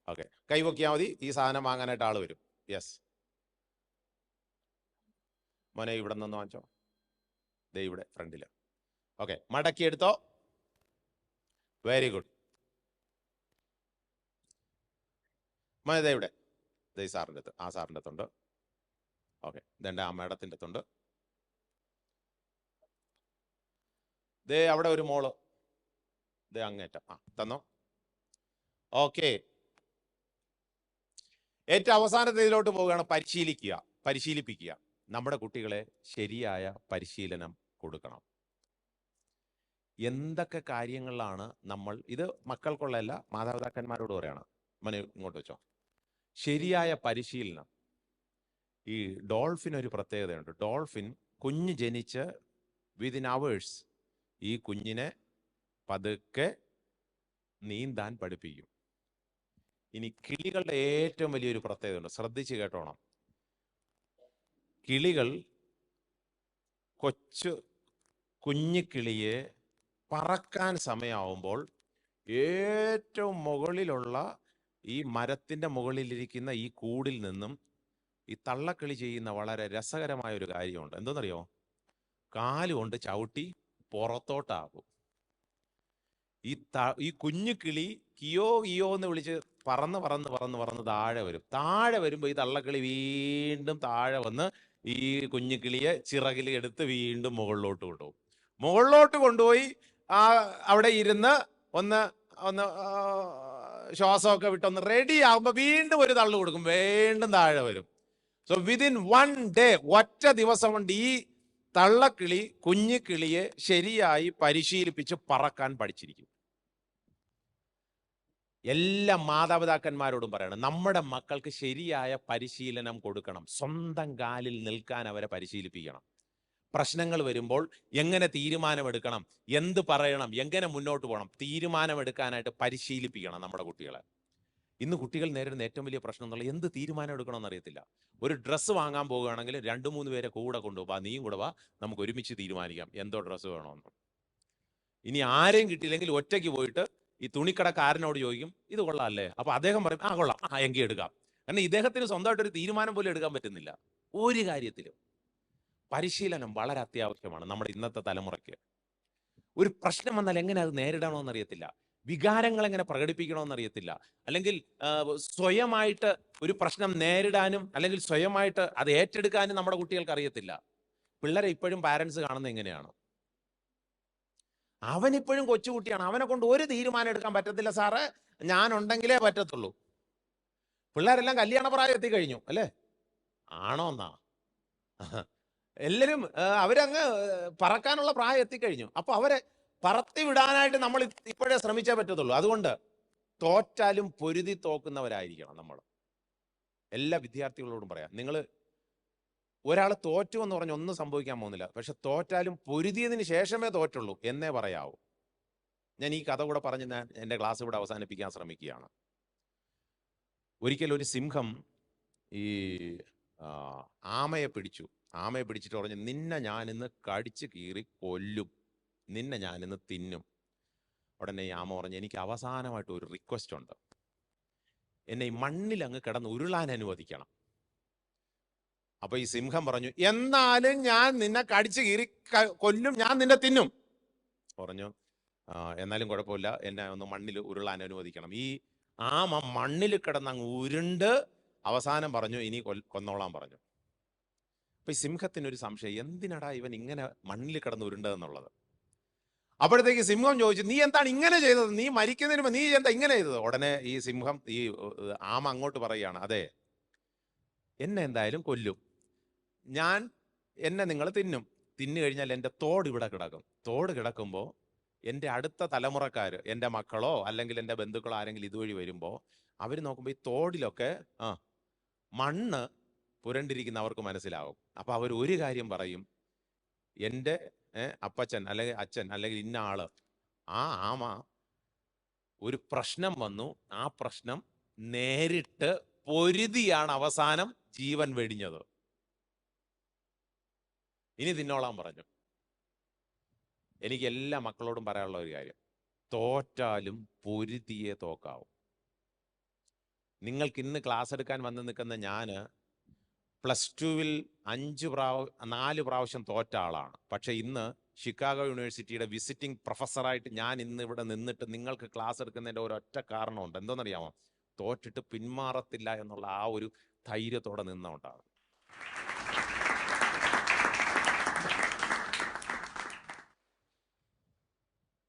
ഓക്കെ, കൈവെക്കിയാൽ മതി. ഈ സാധനം വാങ്ങാനായിട്ട് ആൾ വരും. യെസ് മോനെ, ഇവിടെ നിന്ന് വാങ്ങിച്ചോ. ദേ ഇവിടെ ഫ്രണ്ടില്. ഓക്കെ, മടക്കി എടുത്തോ. വെരി ഗുഡ് മോനെ. ദേ ഇവിടെ, ദേ സാറിൻ്റെ അടുത്ത്, ആ സാറിൻ്റെ അടുത്തുണ്ട്. ഓക്കെ, ഇതെൻ്റെ ആ മേഡത്തിൻ്റെ അടുത്തുണ്ട്. ദേ അവിടെ ഒരു മോള്, ദേ അങ്ങേറ്റം. തന്നോ. ഓക്കെ, ഏറ്റവും അവസാനത്തെ ഇതിലോട്ട് പോവുകയാണ്. പരിശീലിപ്പിക്കുക. നമ്മുടെ കുട്ടികളെ ശരിയായ പരിശീലനം കൊടുക്കണം. എന്തൊക്കെ കാര്യങ്ങളിലാണ് നമ്മൾ ഇത് മക്കൾക്കുള്ളതല്ല, മാതാപിതാക്കന്മാരോട് പറയണം. മനു ഇങ്ങോട്ട് വെച്ചോ. ശരിയായ പരിശീലനം. ഈ ഡോൾഫിൻ ഒരു പ്രത്യേകതയുണ്ട്. ഡോൾഫിൻ കുഞ്ഞ് ജനിച്ച് വിതിൻ അവേഴ്സ് ഈ കുഞ്ഞിനെ പതുക്കെ നീന്താൻ പഠിപ്പിക്കും. ഇനി കിളികളുടെ ഏറ്റവും വലിയൊരു പ്രത്യേകതയുണ്ട്, ശ്രദ്ധിച്ച് കേട്ടോണം. കിളികൾ കുഞ്ഞു കിളിയെ പറക്കാൻ സമയമാവുമ്പോൾ ഏറ്റവും മുകളിലുള്ള ഈ മരത്തിൻ്റെ മുകളിലിരിക്കുന്ന ഈ കൂടിൽ നിന്നും ഈ തള്ളക്കിളി ചെയ്യുന്ന വളരെ രസകരമായ ഒരു കാര്യമുണ്ട്. എന്തെന്നറിയോ? കാലുകൊണ്ട് ചവിട്ടി പുറത്തോട്ടാകും. ഈ കുഞ്ഞു കിളി കിയോ കിയോ എന്ന് വിളിച്ച് പറന്ന് പറന്ന് പറന്ന് പറന്ന് താഴെ വരും. താഴെ വരുമ്പോൾ ഈ തള്ളക്കിളി വീണ്ടും താഴെ വന്ന് ഈ കുഞ്ഞു കിളിയെ ചിറകിൽ എടുത്ത് വീണ്ടും മുകളിലോട്ട് കൊണ്ടുപോകും. മുകളിലോട്ട് കൊണ്ടുപോയി അവിടെ ഇരുന്ന് ഒന്ന് ശ്വാസമൊക്കെ വിട്ടൊന്ന് റെഡി ആകുമ്പോൾ വീണ്ടും ഒരു തള്ളു കൊടുക്കും, വീണ്ടും താഴെ വരും. സോ വിതിൻ 1 day, ഒറ്റ ദിവസം കൊണ്ട് ഈ തള്ളക്കിളി കുഞ്ഞു കിളിയെ ശരിയായി പരിശീലിപ്പിച്ച് പറക്കാൻ പഠിച്ചിരിക്കും. എല്ലാ മാതാപിതാക്കന്മാരോടും പറയണം, നമ്മുടെ മക്കൾക്ക് ശരിയായ പരിശീലനം കൊടുക്കണം. സ്വന്തം കാലിൽ നിൽക്കാൻ അവരെ പരിശീലിപ്പിക്കണം. പ്രശ്നങ്ങൾ വരുമ്പോൾ എങ്ങനെ തീരുമാനമെടുക്കണം, എന്ത് പറയണം, എങ്ങനെ മുന്നോട്ട് പോകണം, തീരുമാനമെടുക്കാനായിട്ട് പരിശീലിപ്പിക്കണം നമ്മുടെ കുട്ടികളെ. ഇന്ന് കുട്ടികൾ നേരിടുന്ന ഏറ്റവും വലിയ പ്രശ്നം എന്നുള്ളത് എന്ത് തീരുമാനം എടുക്കണമെന്ന് അറിയത്തില്ല. ഒരു ഡ്രസ്സ് വാങ്ങാൻ പോകുകയാണെങ്കിൽ 2-3 പേരെ കൂടെ കൊണ്ടുപോകാ, നീയും കൂടെ വാ, നമുക്ക് ഒരുമിച്ച് തീരുമാനിക്കാം എന്തോ ഡ്രസ്സ് വേണമെന്ന്. ഇനി ആരെയും കിട്ടിയില്ലെങ്കിൽ ഒറ്റയ്ക്ക് പോയിട്ട് ഈ തുണിക്കടക്കാരനോട് ചോദിക്കും, ഇത് കൊള്ളാമല്ലേ? അപ്പൊ അദ്ദേഹം പറയും, ആ കൊള്ളാം, എങ്കിൽ എടുക്കാം. കാരണം ഇദ്ദേഹത്തിന് സ്വന്തമായിട്ടൊരു തീരുമാനം പോലും എടുക്കാൻ പറ്റുന്നില്ല ഒരു കാര്യത്തിലും. പരിശീലനം വളരെ അത്യാവശ്യമാണ് നമ്മുടെ ഇന്നത്തെ തലമുറയ്ക്ക്. ഒരു പ്രശ്നം വന്നാൽ എങ്ങനെ അത് നേരിടണമെന്ന് അറിയത്തില്ല, വികാരങ്ങൾ എങ്ങനെ പ്രകടിപ്പിക്കണമെന്ന് അറിയത്തില്ല, അല്ലെങ്കിൽ സ്വയമായിട്ട് ഒരു പ്രശ്നം നേരിടാനും അല്ലെങ്കിൽ സ്വയമായിട്ട് അത് ഏറ്റെടുക്കാനും നമ്മുടെ കുട്ടികൾക്ക് അറിയത്തില്ല. പിള്ളേരെ ഇപ്പോഴും പാരൻസ് കാണുന്നത് എങ്ങനെയാണ്? അവനിപ്പോഴും കൊച്ചുകുട്ടിയാണ്, അവനെ കൊണ്ട് ഒരു തീരുമാനം എടുക്കാൻ പറ്റത്തില്ല സാറേ, ഞാനുണ്ടെങ്കിലേ പറ്റത്തുള്ളൂ. പിള്ളേരെല്ലാം കല്യാണ പ്രായം എത്തിക്കഴിഞ്ഞു അല്ലേ? ആണോ എന്നാ? എല്ലാവരും അവരങ്ങ് പറക്കാനുള്ള പ്രായം എത്തിക്കഴിഞ്ഞു. അപ്പൊ അവരെ പറത്തി വിടാനായിട്ട് നമ്മൾ ഇപ്പോഴേ ശ്രമിച്ചേ പറ്റത്തുള്ളൂ. അതുകൊണ്ട് തോറ്റാലും പൊരുതി തോക്കുന്നവരായിരിക്കണം നമ്മൾ. എല്ലാ വിദ്യാർത്ഥികളോടും പറയാം, നിങ്ങൾ ഒരാൾ തോറ്റു എന്ന് പറഞ്ഞ് ഒന്നും സംഭവിക്കാൻ പോകുന്നില്ല, പക്ഷെ തോറ്റാലും പൊരുതിയതിന് ശേഷമേ തോറ്റുള്ളൂ എന്നേ പറയാവൂ. ഞാൻ ഈ കഥ കൂടെ പറഞ്ഞ് ഞാൻ എൻ്റെ ക്ലാസ് ഇവിടെ അവസാനിപ്പിക്കാൻ ശ്രമിക്കുകയാണ്. ഒരിക്കൽ ഒരു സിംഹം ഈ ആമയെ പിടിച്ചിട്ട് പറഞ്ഞു, നിന്നെ ഞാനിന്ന് കടിച്ച് കീറി കൊല്ലും, നിന്നെ ഞാനിന്ന് തിന്നും. ഉടനെ ഈ ആമ പറഞ്ഞു, എനിക്ക് അവസാനമായിട്ട് ഒരു റിക്വസ്റ്റ് ഉണ്ട്, എന്നെ ഈ മണ്ണിൽ അങ്ങ് കിടന്ന് ഉരുളാൻ അനുവദിക്കണം. അപ്പൊ ഈ സിംഹം പറഞ്ഞു, എന്നാലും ഞാൻ നിന്നെ കടിച്ചു കീറി കൊല്ലും, ഞാൻ നിന്നെ തിന്നും. പറഞ്ഞു, എന്നാലും കുഴപ്പമില്ല, എന്നെ ഒന്ന് മണ്ണിൽ ഉരുളാൻ അനുവദിക്കണം. ഈ ആമ മണ്ണിൽ കിടന്ന് അങ്ങ് ഉരുണ്ട് അവസാനം പറഞ്ഞു, ഇനി കൊന്നോളാൻ പറഞ്ഞു. അപ്പൊ ഈ സിംഹത്തിനൊരു സംശയം, എന്തിനടാ ഇവൻ ഇങ്ങനെ മണ്ണിൽ കിടന്ന് ഉരുണ്ടതെന്നുള്ളത്. അപ്പോഴത്തേക്ക് സിംഹം ചോദിച്ചു, നീ എന്താണ് ഇങ്ങനെ ചെയ്തത്? നീ മരിക്കുന്നതിന് മുമ്പ് നീ എന്താ ഇങ്ങനെ ചെയ്തത്? ഉടനെ ഈ ആമ അങ്ങോട്ട് പറയുകയാണ്, അതെ, എന്നെ എന്തായാലും കൊല്ലും, എന്നെ നിങ്ങൾ തിന്നു കഴിഞ്ഞാൽ എൻ്റെ തോട് ഇവിടെ കിടക്കും. തോട് കിടക്കുമ്പോൾ എൻ്റെ അടുത്ത തലമുറക്കാർ, എൻ്റെ മക്കളോ അല്ലെങ്കിൽ എൻ്റെ ബന്ധുക്കളോ ആരെങ്കിലും ഇതുവഴി വരുമ്പോൾ അവർ നോക്കുമ്പോൾ ഈ തോടിലൊക്കെ മണ്ണ് പുരണ്ടിരിക്കുന്ന അവർക്ക് മനസ്സിലാവും. അപ്പൊ അവർ ഒരു കാര്യം പറയും, എൻ്റെ അപ്പച്ചൻ അല്ലെങ്കിൽ അച്ഛൻ അല്ലെങ്കിൽ ഇന്ന ആള്, ആ ആമ ഒരു പ്രശ്നം വന്നു, ആ പ്രശ്നം നേരിട്ട് പൊരുതിയാണ് അവസാനം ജീവൻ വെടിഞ്ഞത്, ഇനി തിന്നോളാൻ പറഞ്ഞു. എനിക്ക് എല്ലാ മക്കളോടും പറയാനുള്ള ഒരു കാര്യം, തോറ്റാലും പൊരുതിയെ തോക്കാവും. നിങ്ങൾക്ക് ഇന്ന് ക്ലാസ് എടുക്കാൻ വന്ന് നിൽക്കുന്ന ഞാൻ +2-ൽ 4 പ്രാവശ്യം തോറ്റ ആളാണ്. പക്ഷെ ഇന്ന് ഷിക്കാഗോ യൂണിവേഴ്സിറ്റിയുടെ വിസിറ്റിംഗ് പ്രൊഫസറായിട്ട് ഞാൻ ഇന്ന് ഇവിടെ നിന്നിട്ട് നിങ്ങൾക്ക് ക്ലാസ് എടുക്കുന്നതിൻ്റെ ഒരൊറ്റ കാരണമുണ്ട്. എന്തോന്നറിയാമോ? തോറ്റിട്ട് പിന്മാറത്തില്ല എന്നുള്ള ആ ഒരു ധൈര്യത്തോടെ നിന്നുകൊണ്ടാണ്.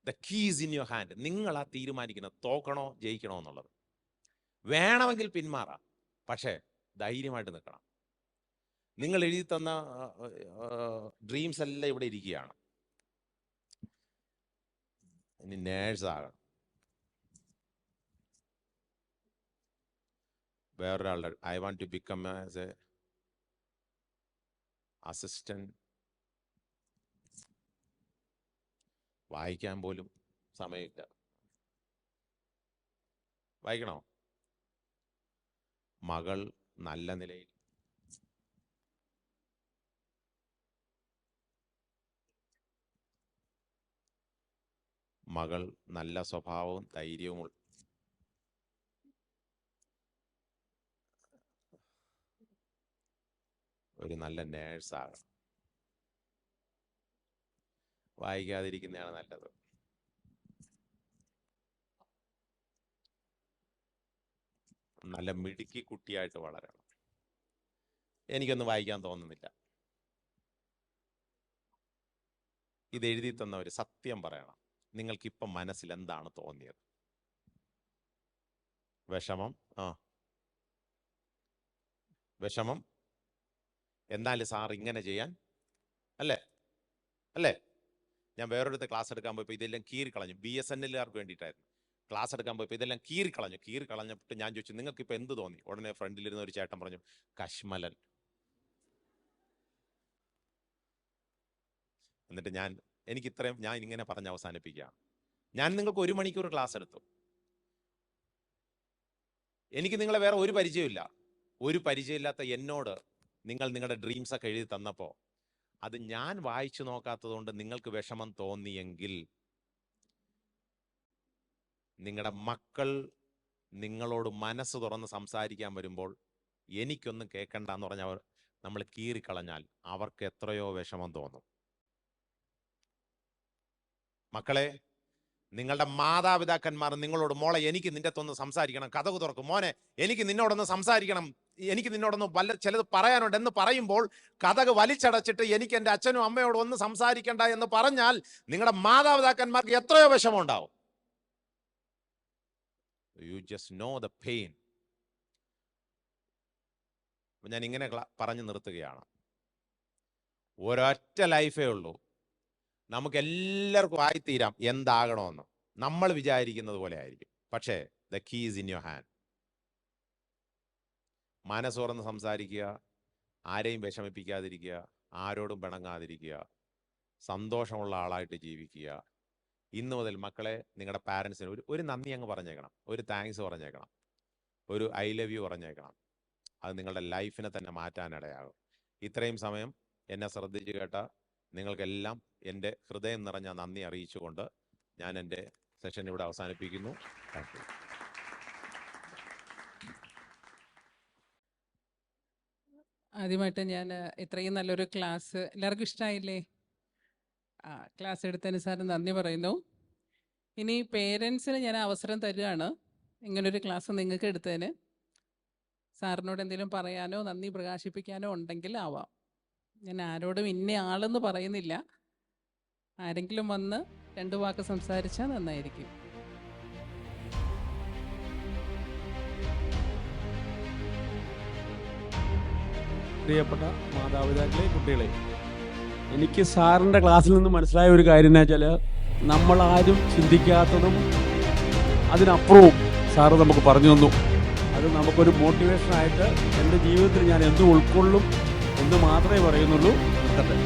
The keys in your hand. നിങ്ങളാ തീരുമാനിക്കുന്നത് തോക്കണോ ജയിക്കണോ എന്നുള്ളത്. വേണമെങ്കിൽ പിന്മാറാം, പക്ഷേ ധൈര്യമായിട്ട് നിൽക്കണം. നിങ്ങൾ എഴുതി തന്ന ഡ്രീംസ് എല്ലാം ഇവിടെ ഇരിക്കുകയാണ്. ഇനി നേഴ്സാകണം. വേറൊരാളുടെ I want to become as a assistant. വായിക്കാൻ പോലും സമയമില്ല. വായിക്കണോ? മകൾ നല്ല നിലയിൽ മകൾ നല്ല സ്വഭാവവും ധൈര്യവും ഒരു നല്ല നേഴ്സാകണം. വായിക്കാതിരിക്കുന്നതാണ് നല്ലത്. നല്ല മിടുക്കി കുട്ടിയായിട്ട് വളരണം. എനിക്കൊന്നും വായിക്കാൻ തോന്നുന്നില്ല. ഇത് എഴുതി തന്നവർ സത്യം പറയണം. നിങ്ങൾക്കിപ്പം മനസ്സിൽ എന്താണ് തോന്നിയത്? വിഷമം? വിഷമം. എന്നാലും സാർ ഇങ്ങനെ ചെയ്യാൻ അല്ലേ? ഞാൻ വേറൊരിടത്ത് ക്ലാസ് എടുക്കാൻ പോയപ്പോൾ ഇതെല്ലാം കീറിക്കളഞ്ഞു. BSNLകാർക്ക് വേണ്ടിയിട്ടായിരുന്നു ക്ലാസ് എടുക്കാൻ പോയപ്പോൾ ഇതെല്ലാം കീറിക്കളഞ്ഞിട്ട് ഞാൻ ചോദിച്ചു, നിങ്ങൾക്ക് ഇപ്പം എന്ത് തോന്നി? ഉടനെ ഫ്രണ്ടിലിരുന്ന ഒരു ചേട്ടൻ പറഞ്ഞു, കശ്മലൻ. എന്നിട്ട് ഞാൻ ഇങ്ങനെ പറഞ്ഞ് അവസാനിപ്പിക്കുകയാണ്. ഞാൻ നിങ്ങൾക്ക് 1 മണിക്കൂർ ക്ലാസ് എടുത്തു. എനിക്ക് നിങ്ങളെ വേറെ ഒരു പരിചയമില്ല. ഒരു പരിചയമില്ലാത്ത എന്നോട് നിങ്ങൾ നിങ്ങളുടെ ഡ്രീംസൊക്കെ എഴുതി തന്നപ്പോൾ അത് ഞാൻ വായിച്ചു നോക്കാത്തത് കൊണ്ട് നിങ്ങൾക്ക് വിഷമം തോന്നിയെങ്കിൽ നിങ്ങളുടെ മക്കൾ നിങ്ങളോട് മനസ്സ് തുറന്ന് സംസാരിക്കാൻ വരുമ്പോൾ എനിക്കൊന്നും കേൾക്കണ്ടെന്ന് പറഞ്ഞവർ നമ്മൾ കീറിക്കളഞ്ഞാൽ അവർക്ക് എത്രയോ വിഷമം തോന്നും. മക്കളെ, നിങ്ങളുടെ മാതാപിതാക്കന്മാർ നിങ്ങളോട്, മോളെ എനിക്ക് നിന്റെ അടുത്തൊന്ന് സംസാരിക്കണം, കതക് തുറക്കും, മോനെ എനിക്ക് നിന്നോടൊന്ന് സംസാരിക്കണം, എനിക്ക് നിന്നോടൊന്ന് ചിലത് പറയാനുണ്ട് എന്ന് പറയുമ്പോൾ കതക് വലിച്ചടച്ചിട്ട് എനിക്ക് എൻ്റെ അച്ഛനും അമ്മയോടും ഒന്ന് സംസാരിക്കണ്ട എന്ന് പറഞ്ഞാൽ നിങ്ങളുടെ മാതാപിതാക്കന്മാർക്ക് എത്രയോ വിഷമം ഉണ്ടാവും. You just know the pain. ഞാൻ ഇങ്ങനെ പറഞ്ഞു നിർത്തുകയാണ്. ഒരൊറ്റ ലൈഫേ ഉള്ളൂ. നമുക്ക് എല്ലാവർക്കും ആയിത്തീരാം എന്താകണമെന്ന്. നമ്മൾ വിചാരിക്കുന്നത് പോലെ ആയിരിക്കും. പക്ഷേ the key is in your hand. മനസ്സുറന്ന് സംസാരിക്കുക, ആരെയും വിഷമിപ്പിക്കാതിരിക്കുക, ആരോടും പിണങ്ങാതിരിക്കുക, സന്തോഷമുള്ള ആളായിട്ട് ജീവിക്കുക. ഇന്നു മുതൽ മക്കളെ, നിങ്ങളുടെ പാരൻസിന് ഒരു നന്ദി അങ്ങ് പറഞ്ഞേക്കണം, ഒരു താങ്ക്സ് പറഞ്ഞേക്കണം, ഒരു ഐ ലവ് യു പറഞ്ഞേക്കണം. അത് നിങ്ങളുടെ ലൈഫിനെ തന്നെ മാറ്റാനിടയാകും. ഇത്രയും സമയം എന്നെ ശ്രദ്ധിച്ചു കേട്ട നിങ്ങൾക്കെല്ലാം എൻ്റെ ഹൃദയം നിറഞ്ഞ നന്ദി അറിയിച്ചുകൊണ്ട് ഞാൻ എൻ്റെ സെഷൻ ഇവിടെ അവസാനിപ്പിക്കുന്നു. Thank you. ആദ്യമായിട്ട് ഞാൻ ഇത്രയും നല്ലൊരു ക്ലാസ് എല്ലാവർക്കും ഇഷ്ടമായില്ലേ? ക്ലാസ് എടുത്തതിന് സാറിന് നന്ദി പറയുന്നു. ഇനി പേരൻസിന് ഞാൻ അവസരം തരികയാണ്. ഇങ്ങനൊരു ക്ലാസ് നിങ്ങൾക്ക് എടുത്തതിന് സാറിനോട് എന്തെങ്കിലും പറയാനോ നന്ദി പ്രകാശിപ്പിക്കാനോ ഉണ്ടെങ്കിൽ ആവാം. ഞാൻ ആരോടും ഇന്ന ആളെന്ന് പറയുന്നില്ല. ആരെങ്കിലും വന്ന് 2 വാക്ക് സംസാരിച്ചാൽ നന്നായിരിക്കും. പ്രിയപ്പെട്ട മാതാപിതാക്കളെ, കുട്ടികളെ, എനിക്ക് സാറിൻ്റെ ക്ലാസ്സിൽ നിന്ന് മനസ്സിലായ ഒരു കാര്യം എന്ന് വെച്ചാൽ നമ്മളാരും ചിന്തിക്കാത്തതും അതിനപ്പുറവും സാറ് നമുക്ക് പറഞ്ഞു തന്നു. അത് നമുക്കൊരു മോട്ടിവേഷനായിട്ട് എൻ്റെ ജീവിതത്തിൽ ഞാൻ എന്ത് ഉൾക്കൊള്ളും എന്ന് മാത്രമേ പറയുന്നുള്ളൂ. നിർത്തട്ടെ.